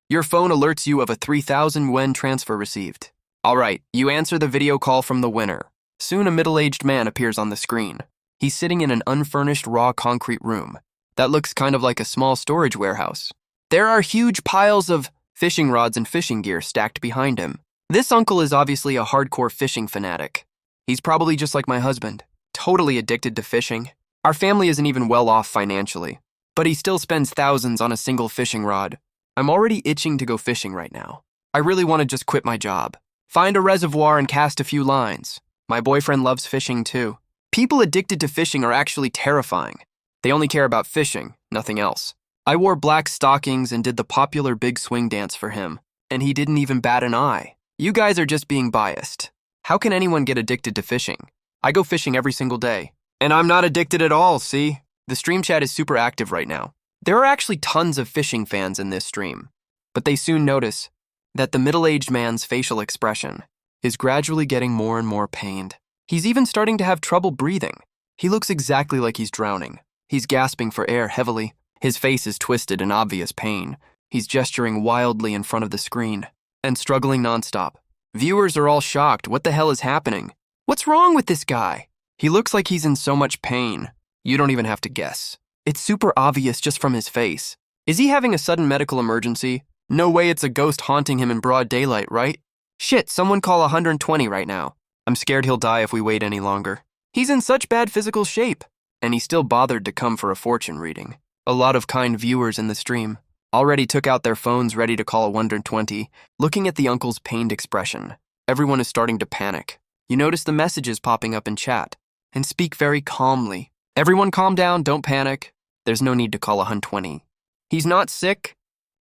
your phone alerts you of a 3,000 yuan transfer received. Alright, you answer the video call from the winner. Soon a middle-aged man appears on the screen. He's sitting in an unfurnished raw concrete room that looks kind of like a small storage warehouse. There are huge piles of fishing rods and fishing gear stacked behind him. This uncle is obviously a hardcore fishing fanatic. He's probably just like my husband, totally addicted to fishing. Our family isn't even well off financially, but he still spends thousands on a single fishing rod. I'm already itching to go fishing right now. I really want to just quit my job. Find a reservoir and cast a few lines. My boyfriend loves fishing too. People addicted to fishing are actually terrifying. They only care about fishing, nothing else. I wore black stockings and did the popular big swing dance for him, and he didn't even bat an eye. You guys are just being biased. How can anyone get addicted to fishing? I go fishing every single day. And I'm not addicted at all, see? The stream chat is super active right now. There are actually tons of fishing fans in this stream, but they soon notice that the middle-aged man's facial expression is gradually getting more and more pained. He's even starting to have trouble breathing. He looks exactly like he's drowning. He's gasping for air heavily. His face is twisted in obvious pain. He's gesturing wildly in front of the screen and struggling nonstop. Viewers are all shocked. What the hell is happening? What's wrong with this guy? He looks like he's in so much pain. You don't even have to guess. It's super obvious just from his face. Is he having a sudden medical emergency? No way it's a ghost haunting him in broad daylight, right? Shit, someone call 120 right now. I'm scared he'll die if we wait any longer. He's in such bad physical shape, and he still bothered to come for a fortune reading. A lot of kind viewers in the stream already took out their phones ready to call 120, looking at the uncle's pained expression. Everyone is starting to panic. You notice the messages popping up in chat, and speak very calmly. Everyone calm down, don't panic. There's no need to call 120. He's not sick.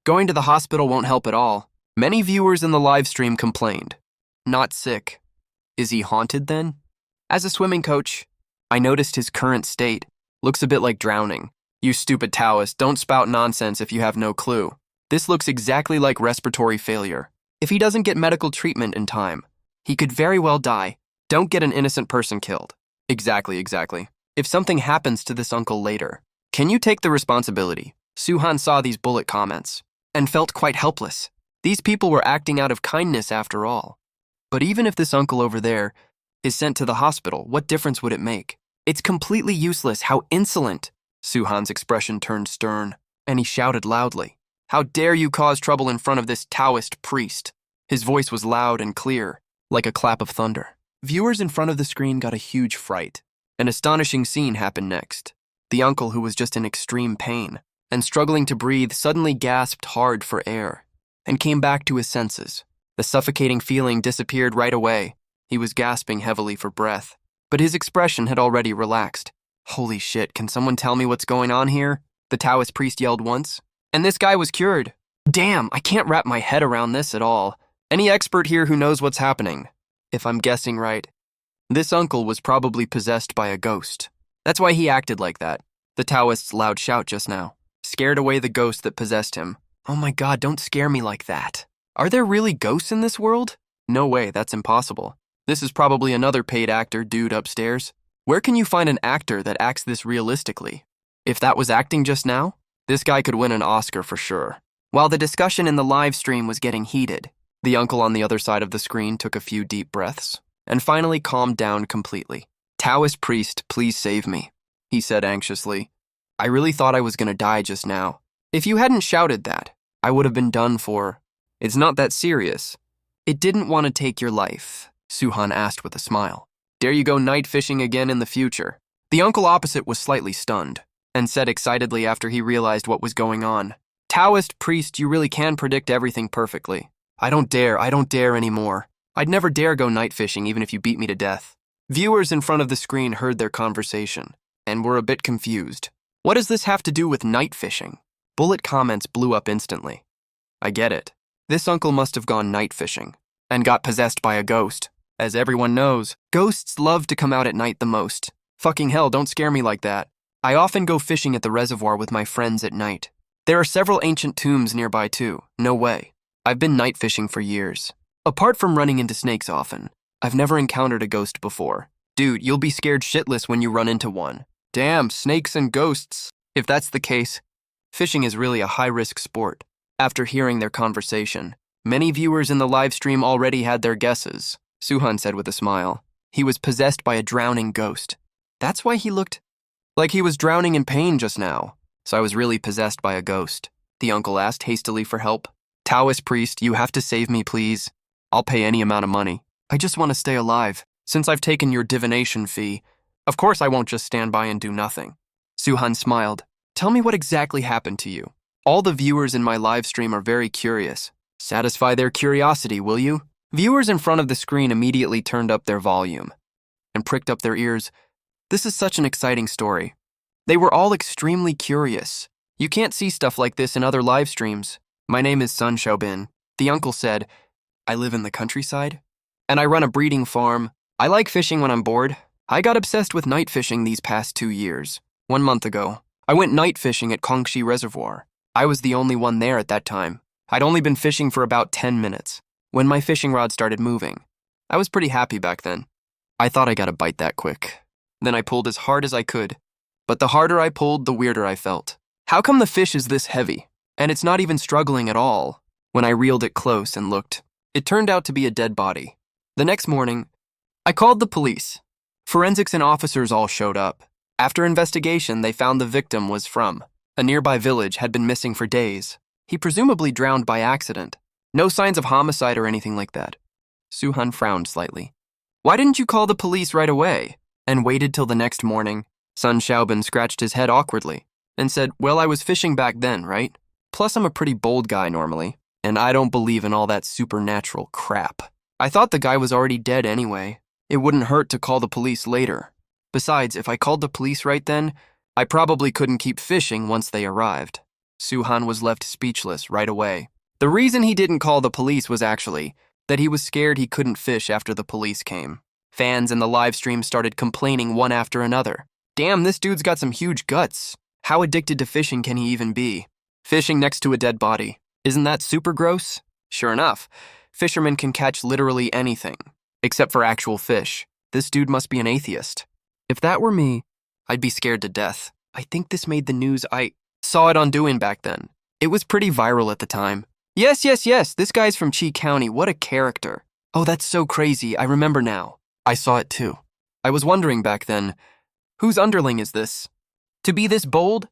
Going to the hospital won't help at all. Many viewers in the live stream complained. Not sick. Is he haunted then? As a swimming coach, I noticed his current state. Looks a bit like drowning. You stupid Taoist, don't spout nonsense if you have no clue. This looks exactly like respiratory failure. If he doesn't get medical treatment in time, he could very well die. Don't get an innocent person killed. Exactly. If something happens to this uncle later, can you take the responsibility? Suhan saw these bullet comments and felt quite helpless. These people were acting out of kindness after all. But even if this uncle over there is sent to the hospital, what difference would it make? It's completely useless. How insolent! Suhan's expression turned stern, and he shouted loudly. How dare you cause trouble in front of this Taoist priest? His voice was loud and clear, like a clap of thunder. Viewers in front of the screen got a huge fright. An astonishing scene happened next. The uncle, who was just in extreme pain and struggling to breathe, suddenly gasped hard for air and came back to his senses. The suffocating feeling disappeared right away. He was gasping heavily for breath, but his expression had already relaxed. Holy shit, can someone tell me what's going on here? The Taoist priest yelled once. And this guy was cured. Damn, I can't wrap my head around this at all. Any expert here who knows what's happening? If I'm guessing right, this uncle was probably possessed by a ghost. That's why he acted like that. The Taoist's loud shout just now scared away the ghost that possessed him. Oh my god, don't scare me like that. Are there really ghosts in this world? No way, that's impossible. This is probably another paid actor dude upstairs. Where can you find an actor that acts this realistically? If that was acting just now, this guy could win an Oscar for sure. While the discussion in the live stream was getting heated, the uncle on the other side of the screen took a few deep breaths and finally calmed down completely. Taoist priest, please save me, he said anxiously. I really thought I was going to die just now. If you hadn't shouted that, I would have been done for. It's not that serious. It didn't want to take your life, Suhan asked with a smile. Dare you go night fishing again in the future? The uncle opposite was slightly stunned and said excitedly after he realized what was going on. Taoist priest, you really can predict everything perfectly. I don't dare anymore. I'd never dare go night fishing even if you beat me to death. Viewers in front of the screen heard their conversation and were a bit confused. What does this have to do with night fishing? Bullet comments blew up instantly. I get it. This uncle must have gone night fishing and got possessed by a ghost. As everyone knows, ghosts love to come out at night the most. Fucking hell, don't scare me like that. I often go fishing at the reservoir with my friends at night. There are several ancient tombs nearby too. No way. I've been night fishing for years. Apart from running into snakes often, I've never encountered a ghost before. Dude, you'll be scared shitless when you run into one. Damn, snakes and ghosts. If that's the case, fishing is really a high-risk sport. After hearing their conversation, many viewers in the live stream already had their guesses. Suhan said with a smile. He was possessed by a drowning ghost. That's why he looked like he was drowning in pain just now. So I was really possessed by a ghost. The uncle asked hastily for help. Taoist priest, you have to save me, please. I'll pay any amount of money. I just want to stay alive. Since I've taken your divination fee, of course I won't just stand by and do nothing. Suhan smiled. Tell me what exactly happened to you. All the viewers in my live stream are very curious. Satisfy their curiosity, will you? Viewers in front of the screen immediately turned up their volume and pricked up their ears. This is such an exciting story. They were all extremely curious. You can't see stuff like this in other live streams. My name is Sun Xiaobin. The uncle said, I live in the countryside, and I run a breeding farm. I like fishing when I'm bored. I got obsessed with night fishing these past 2 years. 1 month ago, I went night fishing at Kongxi Reservoir. I was the only one there at that time. I'd only been fishing for about 10 minutes when my fishing rod started moving. I was pretty happy back then. I thought I got a bite that quick. Then I pulled as hard as I could. But the harder I pulled, the weirder I felt. How come the fish is this heavy? And it's not even struggling at all. When I reeled it close and looked, it turned out to be a dead body. The next morning, I called the police. Forensics and officers all showed up. After investigation, they found the victim was from a nearby village, had been missing for days. He presumably drowned by accident. No signs of homicide or anything like that. Suhan frowned slightly. Why didn't you call the police right away? And waited till the next morning? Sun Xiaobin scratched his head awkwardly and said, well, I was fishing back then, right? Plus, I'm a pretty bold guy normally, and I don't believe in all that supernatural crap. I thought the guy was already dead anyway. It wouldn't hurt to call the police later. Besides, if I called the police right then, I probably couldn't keep fishing once they arrived. Suhan was left speechless right away. The reason he didn't call the police was actually that he was scared he couldn't fish after the police came. Fans in the live stream started complaining one after another. Damn, this dude's got some huge guts. How addicted to fishing can he even be? Fishing next to a dead body. Isn't that super gross? Sure enough, fishermen can catch literally anything, except for actual fish. This dude must be an atheist. If that were me, I'd be scared to death. I think this made the news. I saw it on Douyin back then. It was pretty viral at the time. Yes, this guy's from Chi County. What a character. Oh, that's so crazy. I remember now. I saw it too. I was wondering back then, whose underling is this? To be this bold?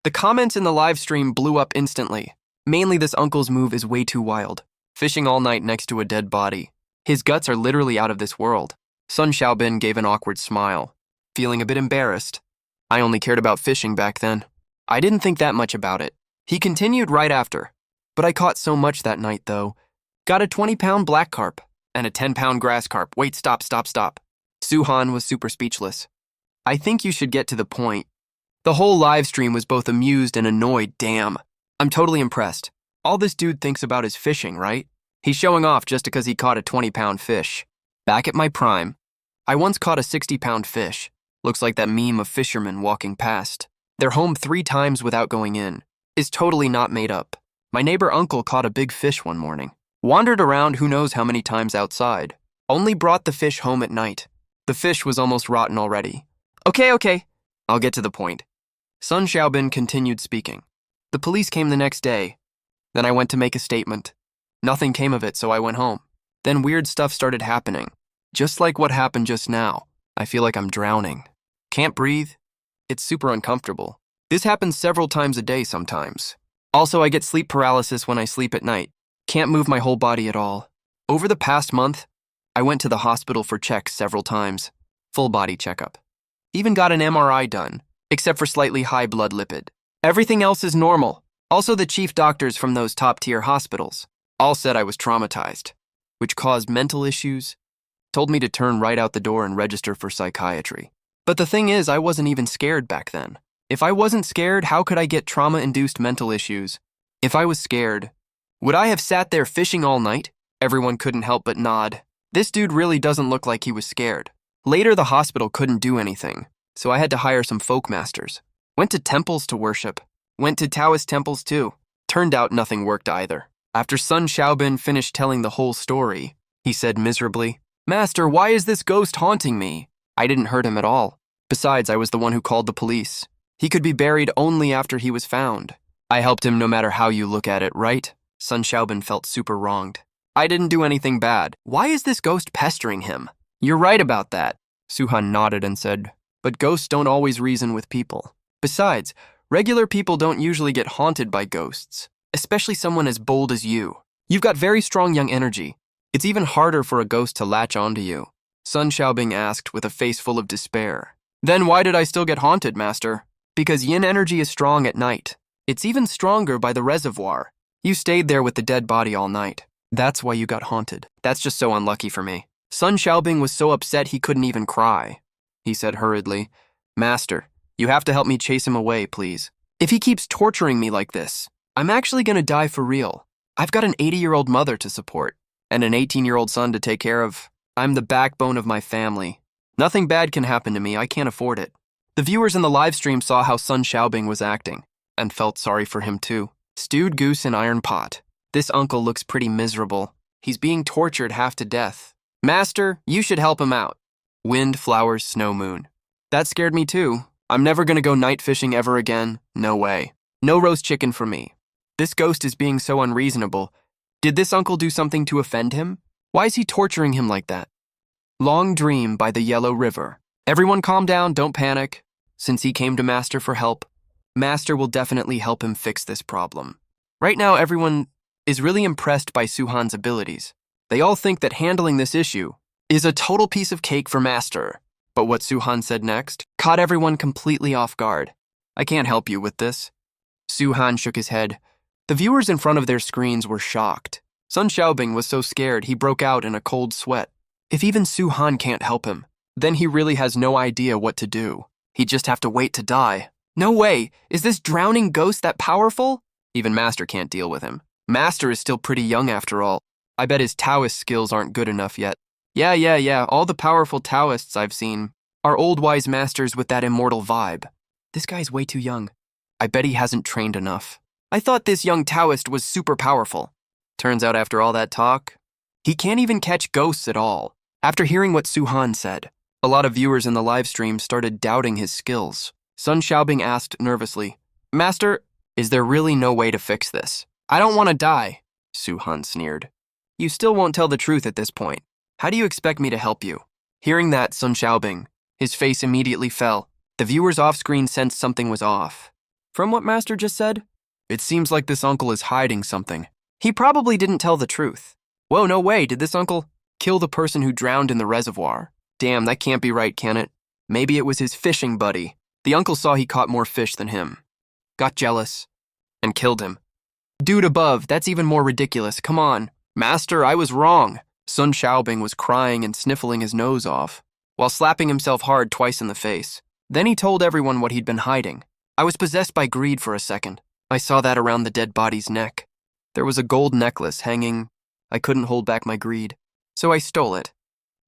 The comments in the live stream blew up instantly. Mainly this uncle's move is way too wild. Fishing all night next to a dead body. His guts are literally out of this world. Sun Xiaobin gave an awkward smile, feeling a bit embarrassed. I only cared about fishing back then. I didn't think that much about it. He continued right after. But I caught so much that night, though. Got a 20-pound black carp and a 10-pound grass carp. Wait, stop. Suhan was super speechless. I think you should get to the point. The whole live stream was both amused and annoyed. Damn. I'm totally impressed. All this dude thinks about is fishing, right? He's showing off just because he caught a 20-pound fish. Back at my prime, I once caught a 60-pound fish. Looks like that meme of fishermen walking past. They're home 3 times without going in. Is totally not made up. My neighbor uncle caught a big fish one morning. Wandered around who knows how many times outside. Only brought the fish home at night. The fish was almost rotten already. Okay. I'll get to the point. Sun Xiaobin continued speaking. The police came the next day. Then I went to make a statement. Nothing came of it, so I went home. Then weird stuff started happening. Just like what happened just now. I feel like I'm drowning. Can't breathe. It's super uncomfortable. This happens several times a day sometimes. Also, I get sleep paralysis when I sleep at night. Can't move my whole body at all. Over the past month, I went to the hospital for checks several times. Full body checkup. Even got an MRI done, except for slightly high blood lipid. Everything else is normal. Also, the chief doctors from those top-tier hospitals all said I was traumatized, which caused mental issues, told me to turn right out the door and register for psychiatry. But the thing is, I wasn't even scared back then. If I wasn't scared, how could I get trauma-induced mental issues? If I was scared, would I have sat there fishing all night? Everyone couldn't help but nod. This dude really doesn't look like he was scared. Later, the hospital couldn't do anything, so I had to hire some folk masters. Went to temples to worship. Went to Taoist temples too. Turned out nothing worked either. After Sun Xiaobin finished telling the whole story, he said miserably, "Master, why is this ghost haunting me?" I didn't hurt him at all. Besides, I was the one who called the police. He could be buried only after he was found. I helped him no matter how you look at it, right? Sun Xiaobin felt super wronged. I didn't do anything bad. Why is this ghost pestering him? You're right about that. Suhan nodded and said, but ghosts don't always reason with people. Besides, regular people don't usually get haunted by ghosts, especially someone as bold as you. You've got very strong young energy. It's even harder for a ghost to latch onto you. Sun Xiaobing asked with a face full of despair. Then why did I still get haunted, Master? Because yin energy is strong at night. It's even stronger by the reservoir. You stayed there with the dead body all night. That's why you got haunted. That's just so unlucky for me. Sun Xiaobing was so upset he couldn't even cry. He said hurriedly, Master, you have to help me chase him away, please. If he keeps torturing me like this, I'm actually gonna die for real. I've got an 80-year-old mother to support and an 18-year-old son to take care of. I'm the backbone of my family. Nothing bad can happen to me. I can't afford it. The viewers in the live stream saw how Sun Xiaobing was acting and felt sorry for him too. Stewed goose in iron pot. This uncle looks pretty miserable. He's being tortured half to death. Master, you should help him out. Wind, flowers, snow, moon. That scared me too. I'm never gonna go night fishing ever again. No way. No roast chicken for me. This ghost is being so unreasonable. Did this uncle do something to offend him? Why is he torturing him like that? Long Dream by the Yellow River. Everyone calm down, don't panic. Since he came to Master for help, Master will definitely help him fix this problem. Right now, everyone is really impressed by Suhan's abilities. They all think that handling this issue is a total piece of cake for Master. But what Suhan said next caught everyone completely off guard. I can't help you with this. Suhan shook his head. The viewers in front of their screens were shocked. Sun Xiaobing was so scared he broke out in a cold sweat. If even Su-han can't help him, then he really has no idea what to do. He'd just have to wait to die. No way! Is this drowning ghost that powerful? Even Master can't deal with him. Master is still pretty young after all. I bet his Taoist skills aren't good enough yet. Yeah, all the powerful Taoists I've seen are old wise masters with that immortal vibe. This guy's way too young. I bet he hasn't trained enough. I thought this young Taoist was super powerful. Turns out after all that talk, he can't even catch ghosts at all. After hearing what Su-han said, a lot of viewers in the live stream started doubting his skills. Sun Xiaobing asked nervously, "Master, is there really no way to fix this? I don't want to die," Su-han sneered. "You still won't tell the truth at this point. How do you expect me to help you?" Hearing that, Sun Xiaobing, his face immediately fell. The viewers off-screen sensed something was off. From what Master just said, it seems like this uncle is hiding something. He probably didn't tell the truth. Whoa, no way, did this uncle kill the person who drowned in the reservoir? Damn, that can't be right, can it? Maybe it was his fishing buddy. The uncle saw he caught more fish than him, got jealous, and killed him. Dude above, that's even more ridiculous. Come on. Master, I was wrong. Sun Xiaobing was crying and sniffling his nose off, while slapping himself hard twice in the face. Then he told everyone what he'd been hiding. I was possessed by greed for a second. I saw that around the dead body's neck. There was a gold necklace hanging. I couldn't hold back my greed, so I stole it.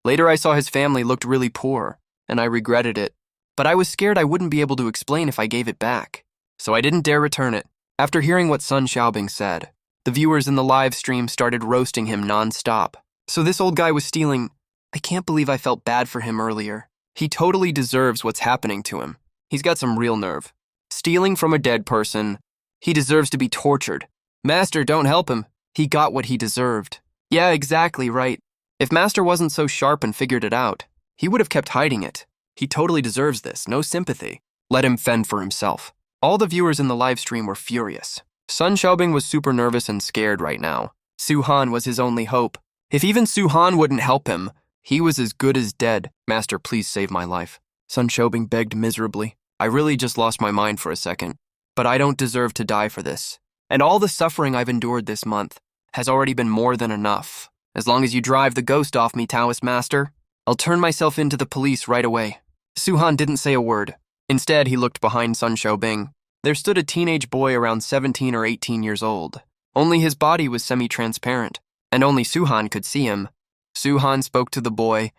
Later I saw his family looked really poor, and I regretted it. But I was scared I wouldn't be able to explain if I gave it back, so I didn't dare return it. After hearing what Sun Xiaobing said, the viewers in the live stream started roasting him non-stop. So this old guy was stealing. I can't believe I felt bad for him earlier. He totally deserves what's happening to him. He's got some real nerve. Stealing from a dead person, he deserves to be tortured. Master, don't help him. He got what he deserved. Yeah, exactly right. If Master wasn't so sharp and figured it out, he would have kept hiding it. He totally deserves this, no sympathy. Let him fend for himself. All the viewers in the live stream were furious. Sun Xiaobing was super nervous and scared right now. Su-han was his only hope. If even Su-han wouldn't help him, he was as good as dead. Master, please save my life. Sun Xiaobing begged miserably. I really just lost my mind for a second, but I don't deserve to die for this. And all the suffering I've endured this month has already been more than enough. As long as you drive the ghost off me, Taoist Master, I'll turn myself into the police right away. Su-han didn't say a word. Instead, he looked behind Sun Xiaobing. There stood a teenage boy around 17 or 18 years old. Only his body was semi-transparent, and only Su-han could see him. Su-han spoke to the boy.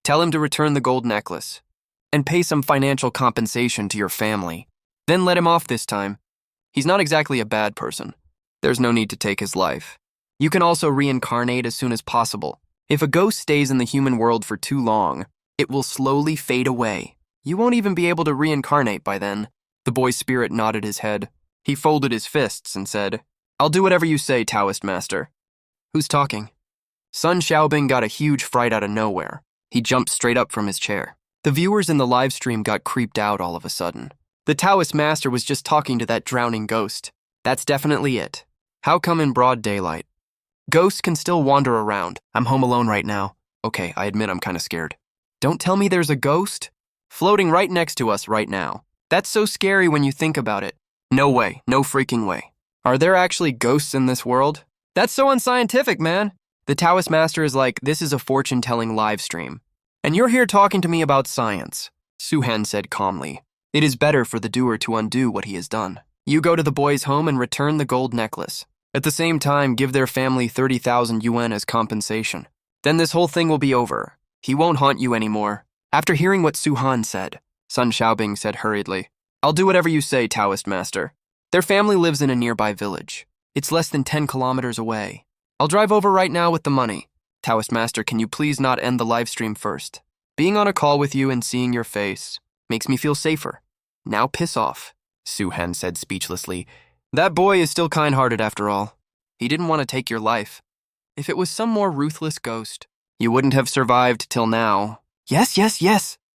Tell him to return the gold necklace, and pay some financial compensation to your family. Then let him off this time. He's not exactly a bad person. There's no need to take his life. You can also reincarnate as soon as possible. If a ghost stays in the human world for too long, it will slowly fade away. You won't even be able to reincarnate by then. The boy's spirit nodded his head. He folded his fists and said, I'll do whatever you say, Taoist Master. Who's talking? Sun Xiaobing got a huge fright out of nowhere. He jumped straight up from his chair. The viewers in the live stream got creeped out all of a sudden. The Taoist Master was just talking to that drowning ghost. That's definitely it. How come in broad daylight? Ghosts can still wander around. I'm home alone right now. Okay, I admit I'm kind of scared. Don't tell me there's a ghost floating right next to us right now. That's so scary when you think about it. No way, no freaking way. Are there actually ghosts in this world? That's so unscientific, man. The Taoist Master is like, this is a fortune-telling live stream, and you're here talking to me about science. Su-han said calmly. It is better for the doer to undo what he has done. You go to the boy's home and return the gold necklace. At the same time, give their family 30,000 yuan as compensation. Then this whole thing will be over. He won't haunt you anymore. After hearing what Su-han said, Sun Xiaobing said hurriedly, I'll do whatever you say, Taoist Master. Their family lives in a nearby village. It's less than 10 kilometers away. I'll drive over right now with the money. Taoist Master, can you please not end the live stream first? Being on a call with you and seeing your face makes me feel safer. Now piss off, Su-han said speechlessly. That boy is still kind-hearted after all. He didn't want to take your life. If it was some more ruthless ghost, you wouldn't have survived till now. Yes.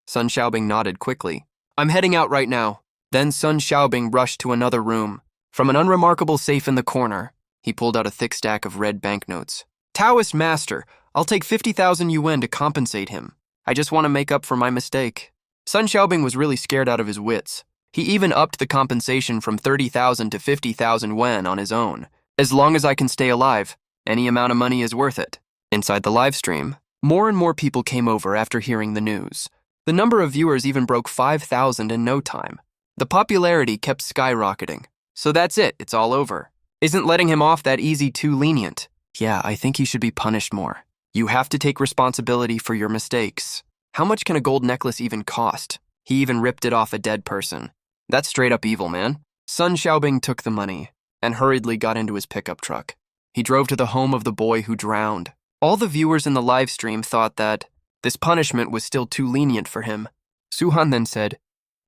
Sun Xiaobing nodded quickly. I'm heading out right now. Then Sun Xiaobing rushed to another room. From an unremarkable safe in the corner, he pulled out a thick stack of red banknotes. Taoist Master, I'll take 50,000 yuan to compensate him. I just want to make up for my mistake. Sun Xiaobing was really scared out of his wits. He even upped the compensation from 30,000 to 50,000 yuan on his own. As long as I can stay alive, any amount of money is worth it. Inside the live stream, More and more people came over after hearing the news. The number of viewers even broke 5,000 in no time. The popularity kept skyrocketing. So that's it, it's all over. Isn't letting him off that easy too lenient? Yeah, I think he should be punished more. You have to take responsibility for your mistakes. How much can a gold necklace even cost? He even ripped it off a dead person. That's straight up evil, man. Sun Xiaobing took the money and hurriedly got into his pickup truck. He drove to the home of the boy who drowned. All the viewers in the live stream thought that this punishment was still too lenient for him. Suhan then said,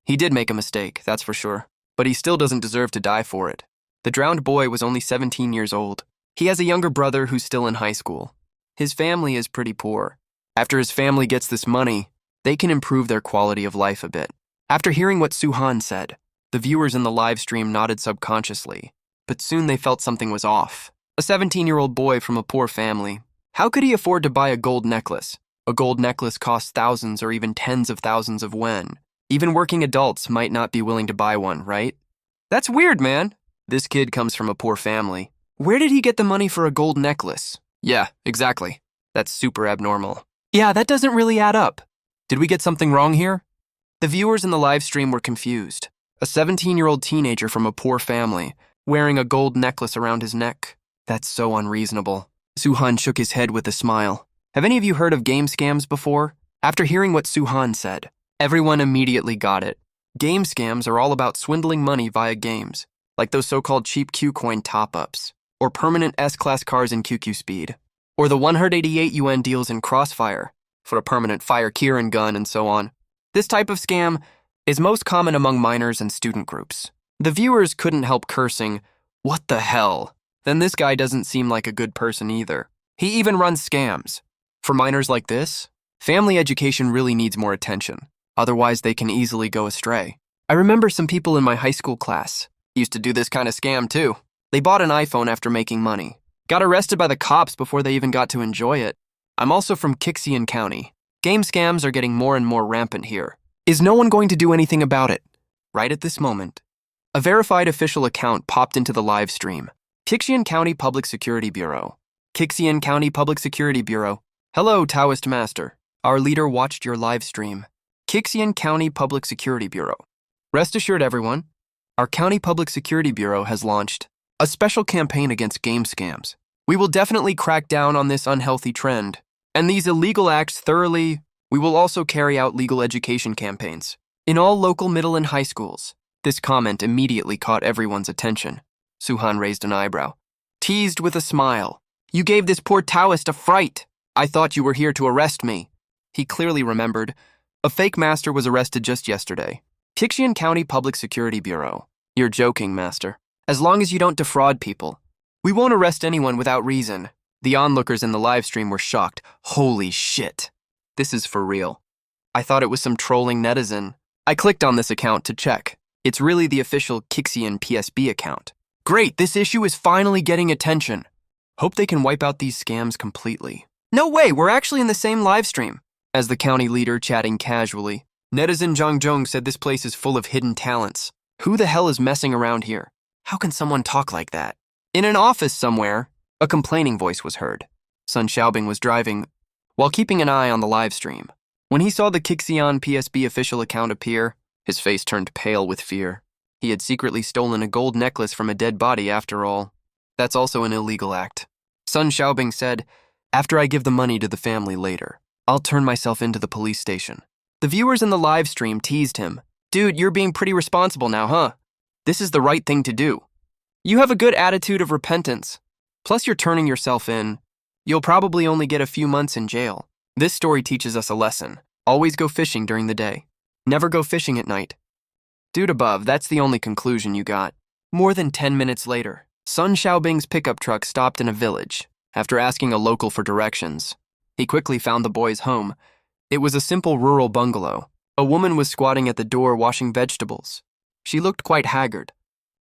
"He did make a mistake, that's for sure, but he still doesn't deserve to die for it. The drowned boy was only 17 years old. He has a younger brother who's still in high school. His family is pretty poor. After his family gets this money, they can improve their quality of life a bit." After hearing what Suhan said, the viewers in the live stream nodded subconsciously, but soon they felt something was off. A 17-year-old boy from a poor family. How could he afford to buy a gold necklace? A gold necklace costs thousands or even tens of thousands of yen. Even working adults might not be willing to buy one, right? That's weird, man. This kid comes from a poor family. Where did he get the money for a gold necklace? Yeah, exactly. That's super abnormal. Yeah, that doesn't really add up. Did we get something wrong here? The viewers in the live stream were confused. A 17-year-old teenager from a poor family, wearing a gold necklace around his neck. That's so unreasonable. Suhan shook his head with a smile. Have any of you heard of game scams before? After hearing what Suhan said, everyone immediately got it. Game scams are all about swindling money via games, like those so-called cheap Q-coin top-ups, or permanent S-class cars in QQ Speed, or the 188 yuan deals in Crossfire, for a permanent Fire Kirin gun and so on. This type of scam is most common among minors and student groups. The viewers couldn't help cursing, "What the hell?" Then this guy doesn't seem like a good person either. He even runs scams. For minors like this, family education really needs more attention. Otherwise, they can easily go astray. I remember some people in my high school class used to do this kind of scam too. They bought an iPhone after making money. Got arrested by the cops before they even got to enjoy it. I'm also from Kixian County. Game scams are getting more and more rampant here. Is no one going to do anything about it? Right at this moment, a verified official account popped into the live stream. Kixian County Public Security Bureau. Kixian County Public Security Bureau. Hello, Taoist Master. Our leader watched your live stream. Kixian County Public Security Bureau. Rest assured, everyone, our County Public Security Bureau has launched a special campaign against game scams. We will definitely crack down on this unhealthy trend, and these illegal acts thoroughly. We will also carry out legal education campaigns in all local middle and high schools. This comment immediately caught everyone's attention. Suhan raised an eyebrow, teased with a smile. You gave this poor Taoist a fright. I thought you were here to arrest me. He clearly remembered. A fake master was arrested just yesterday. Kixian County Public Security Bureau. You're joking, Master. As long as you don't defraud people. We won't arrest anyone without reason. The onlookers in the live stream were shocked. Holy shit. This is for real. I thought it was some trolling netizen. I clicked on this account to check. It's really the official Kixian PSB account. Great, this issue is finally getting attention. Hope they can wipe out these scams completely. No way, we're actually in the same live stream. As the county leader chatting casually, netizen Zhang Zhong said this place is full of hidden talents. Who the hell is messing around here? How can someone talk like that? In an office somewhere, a complaining voice was heard. Sun Xiaobing was driving while keeping an eye on the live stream. When he saw the Kixian PSB official account appear, his face turned pale with fear. He had secretly stolen a gold necklace from a dead body after all. That's also an illegal act. Sun Xiaobing said, after I give the money to the family later, I'll turn myself into the police station. The viewers in the live stream teased him. Dude, you're being pretty responsible now, huh? This is the right thing to do. You have a good attitude of repentance. Plus you're turning yourself in. You'll probably only get a few months in jail. This story teaches us a lesson. Always go fishing during the day. Never go fishing at night. Dude above, that's the only conclusion you got. More than 10 minutes later, Sun Xiaobing's pickup truck stopped in a village. After asking a local for directions, he quickly found the boy's home. It was a simple rural bungalow. A woman was squatting at the door washing vegetables. She looked quite haggard.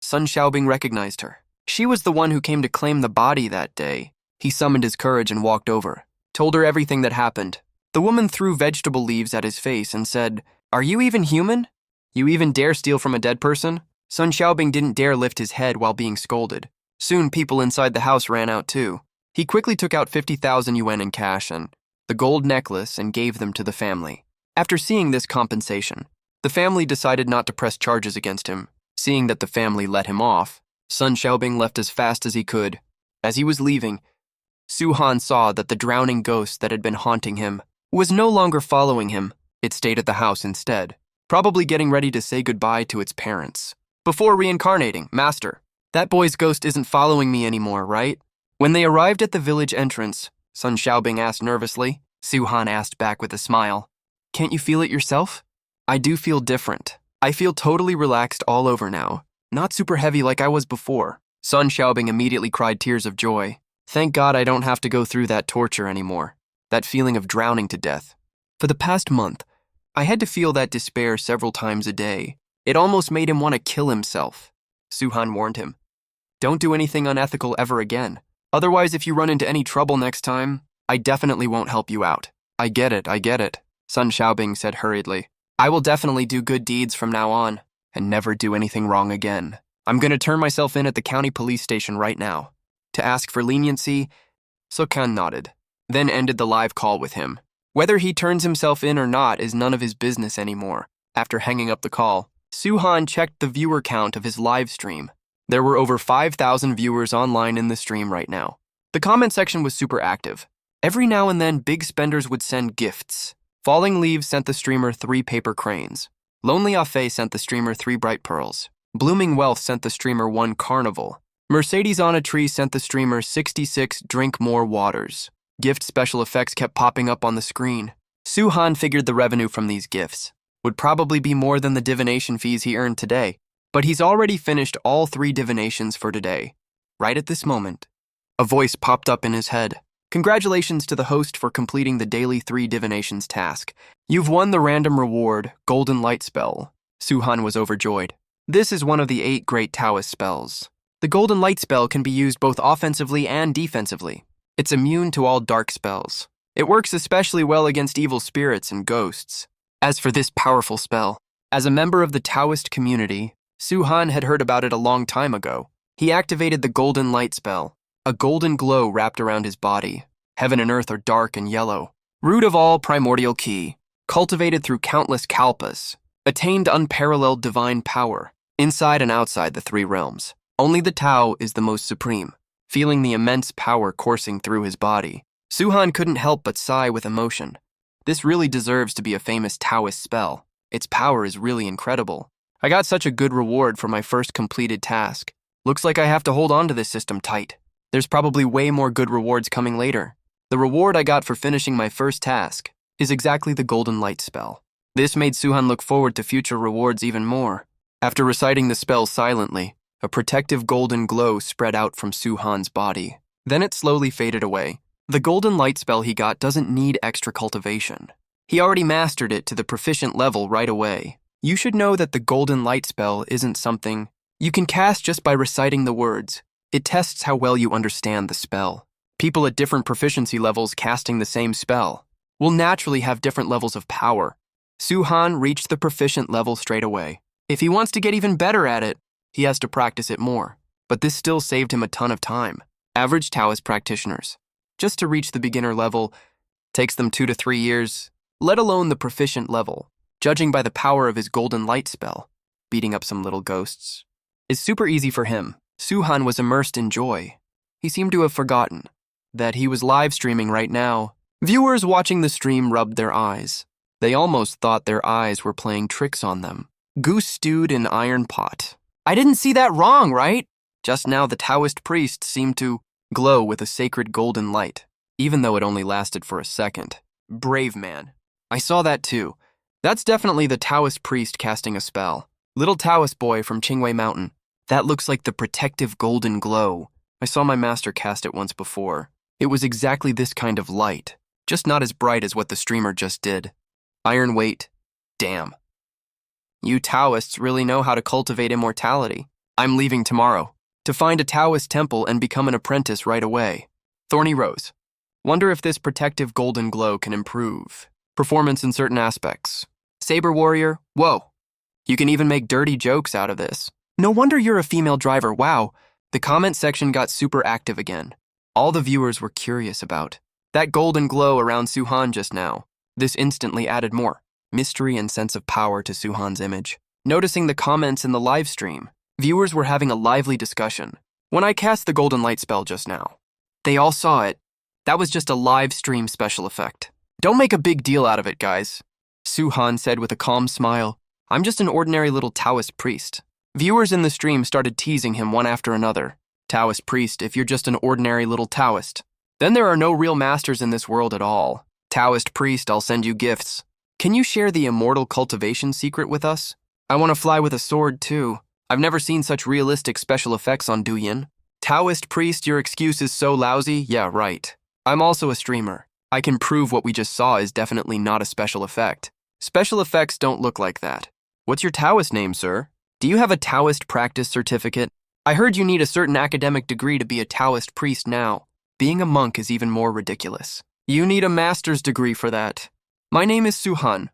Sun Xiaobing recognized her. She was the one who came to claim the body that day. He summoned his courage and walked over, told her everything that happened. The woman threw vegetable leaves at his face and said, Are you even human? You even dare steal from a dead person? Sun Xiaobing didn't dare lift his head while being scolded. Soon people inside the house ran out too. He quickly took out 50,000 yuan in cash and the gold necklace, and gave them to the family. After seeing this compensation, the family decided not to press charges against him. Seeing that the family let him off, Sun Xiaobing left as fast as he could. As he was leaving, Su-han saw that the drowning ghost that had been haunting him was no longer following him. It stayed at the house instead, probably getting ready to say goodbye to its parents. Before reincarnating, Master, that boy's ghost isn't following me anymore, right? When they arrived at the village entrance, Sun Xiaobing asked nervously. Su-han asked back with a smile. Can't you feel it yourself? I do feel different. I feel totally relaxed all over now, not super heavy like I was before. Sun Xiaobing immediately cried tears of joy. Thank God I don't have to go through that torture anymore, that feeling of drowning to death. For the past month, I had to feel that despair several times a day. It almost made him want to kill himself. Su-han warned him. Don't do anything unethical ever again. Otherwise, if you run into any trouble next time, I definitely won't help you out. I get it, Sun Xiaobing said hurriedly. I will definitely do good deeds from now on, and never do anything wrong again. I'm going to turn myself in at the county police station right now. To ask for leniency, Su-han nodded, then ended the live call with him. Whether he turns himself in or not is none of his business anymore. After hanging up the call, Su-han checked the viewer count of his live stream. There were over 5,000 viewers online in the stream right now. The comment section was super active. Every now and then, big spenders would send gifts. Falling Leaves sent the streamer 3 paper cranes. Lonely Afe sent the streamer 3 bright pearls. Blooming Wealth sent the streamer 1 carnival. Mercedes on a Tree sent the streamer 66 drink more waters. Gift special effects kept popping up on the screen. Su-han figured the revenue from these gifts would probably be more than the divination fees he earned today, but he's already finished all 3 divinations for today. Right at this moment, a voice popped up in his head. Congratulations to the host for completing the daily 3 divinations task. You've won the random reward, Golden Light Spell. Su-han was overjoyed. This is one of the 8 great Taoist spells. The Golden Light Spell can be used both offensively and defensively. It's immune to all dark spells. It works especially well against evil spirits and ghosts. As for this powerful spell, as a member of the Taoist community, Su-han had heard about it a long time ago. He activated the Golden Light Spell. A golden glow wrapped around his body. Heaven and earth are dark and yellow. Root of all primordial key, cultivated through countless kalpas, attained unparalleled divine power, inside and outside the 3 realms. Only the Tao is the most supreme. Feeling the immense power coursing through his body, Su-han couldn't help but sigh with emotion. This really deserves to be a famous Taoist spell. Its power is really incredible. I got such a good reward for my first completed task. Looks like I have to hold on to this system tight. There's probably way more good rewards coming later. The reward I got for finishing my first task is exactly the Golden Light Spell. This made Su-han look forward to future rewards even more. After reciting the spell silently, a protective golden glow spread out from Su-han's body. Then it slowly faded away. The Golden Light Spell he got doesn't need extra cultivation. He already mastered it to the proficient level right away. You should know that the Golden Light Spell isn't something you can cast just by reciting the words. It tests how well you understand the spell. People at different proficiency levels casting the same spell will naturally have different levels of power. Su-han reached the proficient level straight away. If he wants to get even better at it, he has to practice it more. But this still saved him a ton of time. Average Taoist practitioners, just to reach the beginner level, takes them 2 to 3 years, let alone the proficient level. Judging by the power of his Golden Light Spell, beating up some little ghosts is super easy for him. Su-han was immersed in joy. He seemed to have forgotten that he was live streaming right now. Viewers watching the stream rubbed their eyes. They almost thought their eyes were playing tricks on them. Goose stewed in iron pot. I didn't see that wrong, right? Just now the Taoist priest seemed to glow with a sacred golden light, even though it only lasted for a second. Brave man. I saw that too. That's definitely the Taoist priest casting a spell. Little Taoist boy from Qingwei Mountain. That looks like the protective golden glow. I saw my master cast it once before. It was exactly this kind of light, just not as bright as what the streamer just did. Iron weight. Damn. You Taoists really know how to cultivate immortality. I'm leaving tomorrow to find a Taoist temple and become an apprentice right away. Thorny Rose. Wonder if this protective golden glow can improve performance in certain aspects. Saber Warrior. Whoa. You can even make dirty jokes out of this. No wonder you're a female driver. Wow. The comment section got super active again. All the viewers were curious about That golden glow around Suhan just now. This instantly added more mystery and sense of power to Suhan's image. Noticing the comments in the live stream, viewers were having a lively discussion. When I cast the golden light spell just now, they all saw it. That was just a live stream special effect. Don't make a big deal out of it, guys. Suhan said with a calm smile. I'm just an ordinary little Taoist priest. Viewers in the stream started teasing him one after another. Taoist priest, if you're just an ordinary little Taoist, then there are no real masters in this world at all. Taoist priest, I'll send you gifts. Can you share the immortal cultivation secret with us? I want to fly with a sword too. I've never seen such realistic special effects on Douyin. Taoist priest, your excuse is so lousy? Yeah, right. I'm also a streamer. I can prove what we just saw is definitely not a special effect. Special effects don't look like that. What's your Taoist name, sir? Do you have a Taoist practice certificate? I heard you need a certain academic degree to be a Taoist priest now. Being a monk is even more ridiculous. You need a master's degree for that. My name is Suhan.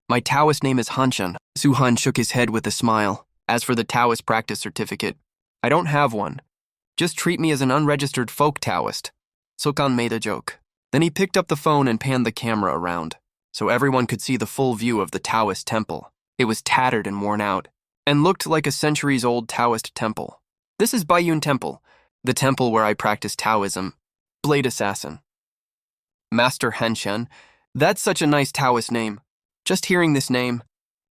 My Taoist name is Hanshan. Suhan shook his head with a smile. As for the Taoist practice certificate, I don't have one. Just treat me as an unregistered folk Taoist. Sokan made a joke. Then he picked up the phone and panned the camera around, so everyone could see the full view of the Taoist temple. It was tattered and worn out, and looked like a centuries-old Taoist temple. This is Baiyun Temple, the temple where I practice Taoism. Blade Assassin. Master Henshen, that's such a nice Taoist name. Just hearing this name,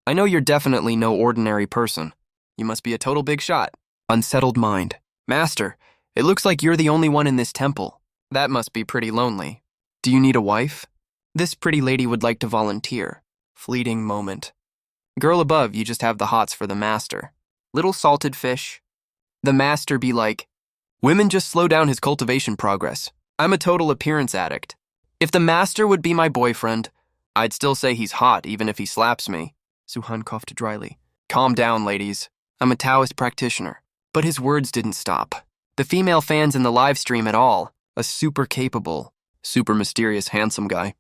I know you're definitely no ordinary person. You must be a total big shot. Unsettled mind. Master, it looks like you're the only one in this temple. That must be pretty lonely. Do you need a wife? This pretty lady would like to volunteer. Fleeting moment. Girl above, you just have the hots for the master. Little salted fish. The master be like, women just slow down his cultivation progress. I'm a total appearance addict. If the master would be my boyfriend, I'd still say he's hot even if he slaps me. Suhan coughed dryly. Calm down, ladies. I'm a Taoist practitioner. But his words didn't stop. The female fans in the live stream at all. A super capable, super mysterious handsome guy.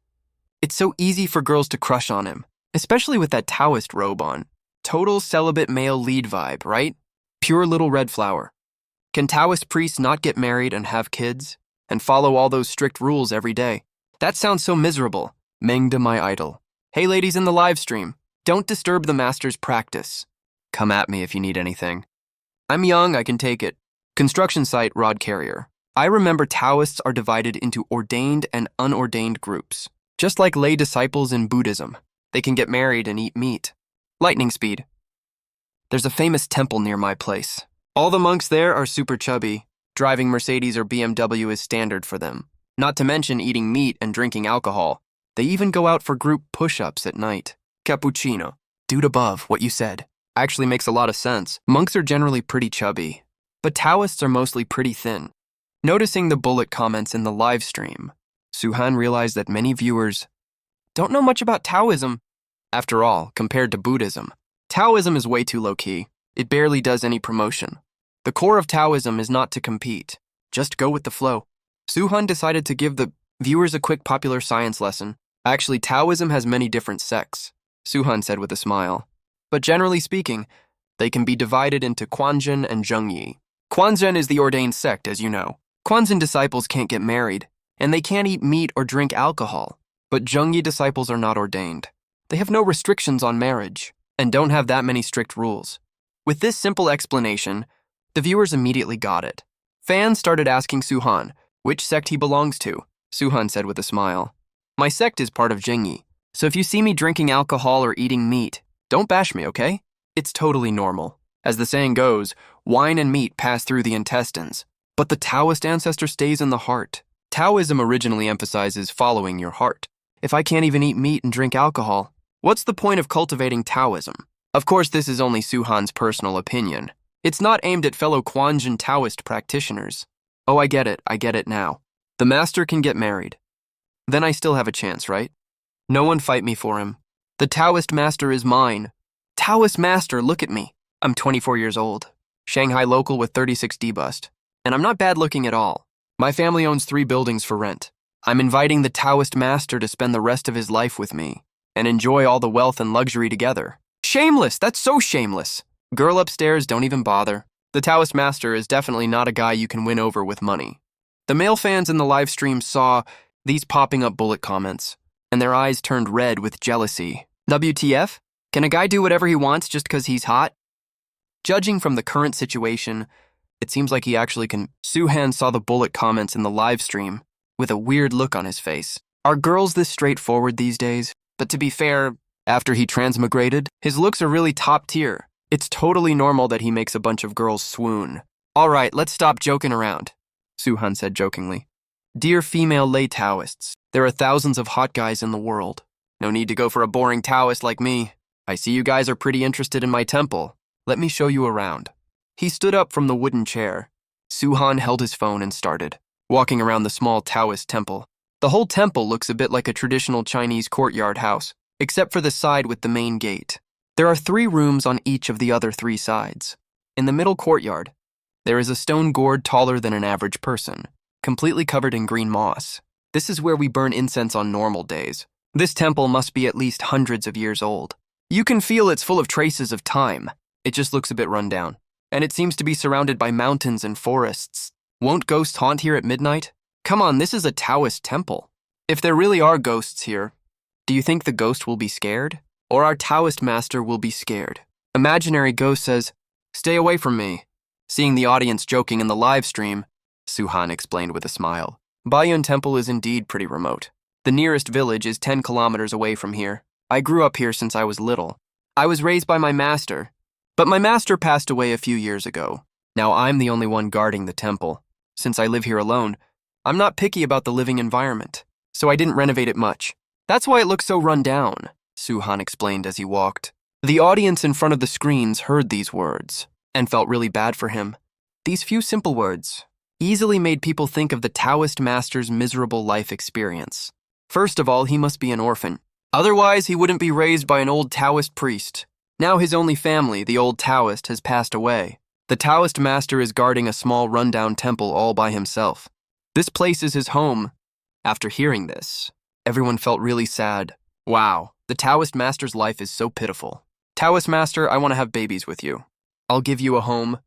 It's so easy for girls to crush on him, especially with that Taoist robe on. Total celibate male lead vibe, right? Pure little red flower. Can Taoist priests not get married and have kids and follow all those strict rules every day? That sounds so miserable. Manga, my idol. Hey ladies in the live stream, don't disturb the master's practice. Come at me if you need anything. I'm young, I can take it. Construction site, rod carrier. I remember Taoists are divided into ordained and unordained groups. Just like lay disciples in Buddhism, they can get married and eat meat. Lightning speed. There's a famous temple near my place. All the monks there are super chubby. Driving Mercedes or BMW is standard for them. Not to mention eating meat and drinking alcohol. They even go out for group push-ups at night. Cappuccino. Dude above, what you said. Actually makes a lot of sense. Monks are generally pretty chubby, but Taoists are mostly pretty thin. Noticing the bullet comments in the live stream, Suhan realized that many viewers don't know much about Taoism. After all, compared to Buddhism, Taoism is way too low-key. It barely does any promotion. The core of Taoism is not to compete. Just go with the flow. Suhan decided to give the viewers a quick popular science lesson. Actually, Taoism has many different sects, Suhan said with a smile. But generally speaking, they can be divided into Quanzhen and Zhengyi. Quanzhen is the ordained sect, as you know. Quanzhen disciples can't get married, and they can't eat meat or drink alcohol. But Zhengyi disciples are not ordained. They have no restrictions on marriage, and don't have that many strict rules. With this simple explanation, the viewers immediately got it. Fans started asking Suhan which sect he belongs to. Suhan said with a smile. My sect is part of Zhengyi, so if you see me drinking alcohol or eating meat, don't bash me, okay? It's totally normal. As the saying goes, wine and meat pass through the intestines, but the Taoist ancestor stays in the heart. Taoism originally emphasizes following your heart. If I can't even eat meat and drink alcohol, what's the point of cultivating Taoism? Of course, this is only Suhan's personal opinion. It's not aimed at fellow Quanzhen Taoist practitioners. Oh, I get it now. The master can get married. Then I still have a chance, right? No one fight me for him. The Taoist master is mine. Taoist master, look at me. I'm 24 years old. Shanghai local with 36D bust. And I'm not bad looking at all. My family owns 3 buildings for rent. I'm inviting the Taoist master to spend the rest of his life with me and enjoy all the wealth and luxury together. Shameless, that's so shameless. Girl upstairs, don't even bother. The Taoist master is definitely not a guy you can win over with money. The male fans in the live stream saw these popping up bullet comments, and their eyes turned red with jealousy. WTF? Can a guy do whatever he wants just because he's hot? Judging from the current situation, it seems like he actually can. Suhan saw the bullet comments in the live stream with a weird look on his face. Are girls this straightforward these days? But to be fair, after he transmigrated, his looks are really top tier. It's totally normal that he makes a bunch of girls swoon. All right, let's stop joking around, Suhan said jokingly. Dear female lay Taoists, there are thousands of hot guys in the world. No need to go for a boring Taoist like me. I see you guys are pretty interested in my temple. Let me show you around. He stood up from the wooden chair. Suhan held his phone and started walking around the small Taoist temple. The whole temple looks a bit like a traditional Chinese courtyard house, except for the side with the main gate. There are 3 rooms on each of the other 3 sides. In the middle courtyard, there is a stone gourd taller than an average person, completely covered in green moss. This is where we burn incense on normal days. This temple must be at least hundreds of years old. You can feel it's full of traces of time. It just looks a bit run down. And it seems to be surrounded by mountains and forests. Won't ghosts haunt here at midnight? Come on, this is a Taoist temple. If there really are ghosts here, do you think the ghost will be scared? Or our Taoist master will be scared? Imaginary ghost says, "Stay away from me." Seeing the audience joking in the live stream, Suhan explained with a smile. Bayun Temple is indeed pretty remote. The nearest village is 10 kilometers away from here. I grew up here since I was little. I was raised by my master, but my master passed away a few years ago. Now I'm the only one guarding the temple. Since I live here alone, I'm not picky about the living environment, so I didn't renovate it much. That's why it looks so run down, Suhan explained as he walked. The audience in front of the screens heard these words and felt really bad for him. These few simple words easily made people think of the Taoist master's miserable life experience. First of all, he must be an orphan. Otherwise, he wouldn't be raised by an old Taoist priest. Now his only family, the old Taoist, has passed away. The Taoist master is guarding a small rundown temple all by himself. This place is his home. After hearing this, everyone felt really sad. Wow, the Taoist master's life is so pitiful. Taoist master, I want to have babies with you. I'll give you a home.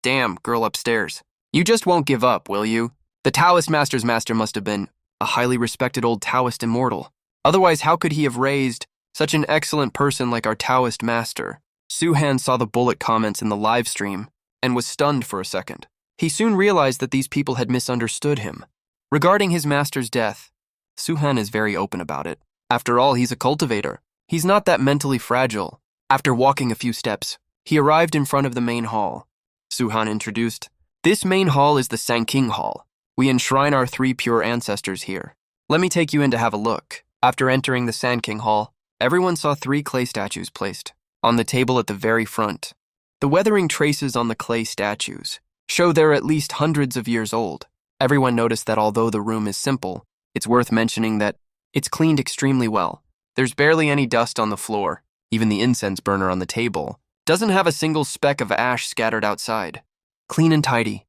Damn, girl upstairs. You just won't give up, will you? The Taoist master's master must have been a highly respected old Taoist immortal. Otherwise, how could he have raised such an excellent person like our Taoist master? Suhan saw the bullet comments in the live stream and was stunned for a second. He soon realized that these people had misunderstood him. Regarding his master's death, Suhan is very open about it. After all, he's a cultivator. He's not that mentally fragile. After walking a few steps, he arrived in front of the main hall. Suhan introduced, "This main hall is the Sanking Hall. We enshrine our 3 pure ancestors here. Let me take you in to have a look." After entering the Sanking Hall, everyone saw 3 clay statues placed on the table at the very front. The weathering traces on the clay statues show they're at least hundreds of years old. Everyone noticed that although the room is simple, it's worth mentioning that it's cleaned extremely well. There's barely any dust on the floor. Even the incense burner on the table doesn't have a single speck of ash scattered outside. Clean and tidy.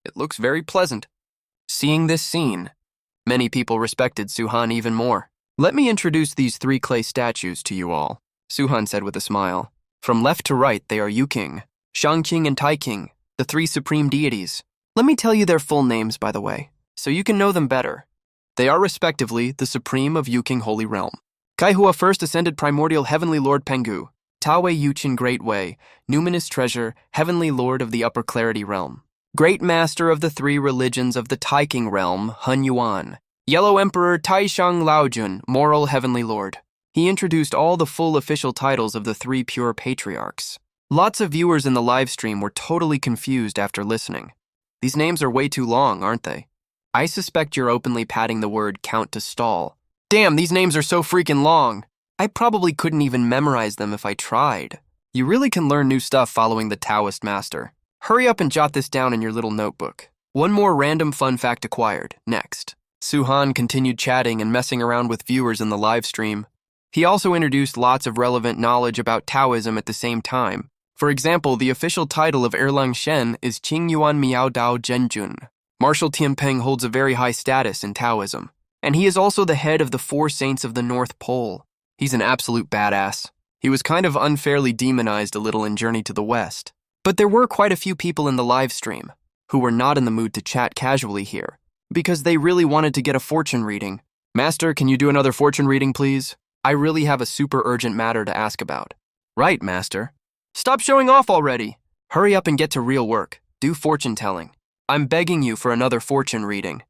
It looks very pleasant. Seeing this scene, many people respected Suhan even more. "Let me introduce these 3 clay statues to you all," Suhan said with a smile. From left to right, they are Yuking, Shangqing, and Taiking, the 3 supreme deities. Let me tell you their full names, by the way, so you can know them better. They are respectively the Supreme of Yuking Holy Realm, Kaihua First Ascended Primordial Heavenly Lord Pengu, Taowei Yuchin Great Way, Numinous Treasure, Heavenly Lord of the Upper Clarity Realm, Great Master of the 3 Religions of the Taiking Realm, Hun Yuan, Yellow Emperor Taishang Laojun, Moral Heavenly Lord. He introduced all the full official titles of the 3 pure patriarchs. Lots of viewers in the live stream were totally confused after listening. These names are way too long, aren't they? I suspect you're openly patting the word count to stall. Damn, these names are so freaking long. I probably couldn't even memorize them if I tried. You really can learn new stuff following the Taoist master. Hurry up and jot this down in your little notebook. One more random fun fact acquired, next. Suhan continued chatting and messing around with viewers in the live stream. He also introduced lots of relevant knowledge about Taoism at the same time. For example, the official title of Erlang Shen is Qing Yuan Miao Dao Zhenjun. Marshal Tianpeng holds a very high status in Taoism, and he is also the head of the 4 saints of the North Pole. He's an absolute badass. He was kind of unfairly demonized a little in Journey to the West. But there were quite a few people in the live stream who were not in the mood to chat casually here, because they really wanted to get a fortune reading Master, can you do another fortune reading, please? I really have a super urgent matter to ask about. Right, Master. Stop showing off already. Hurry up and get to real work. Do fortune telling. I'm begging you for another fortune reading.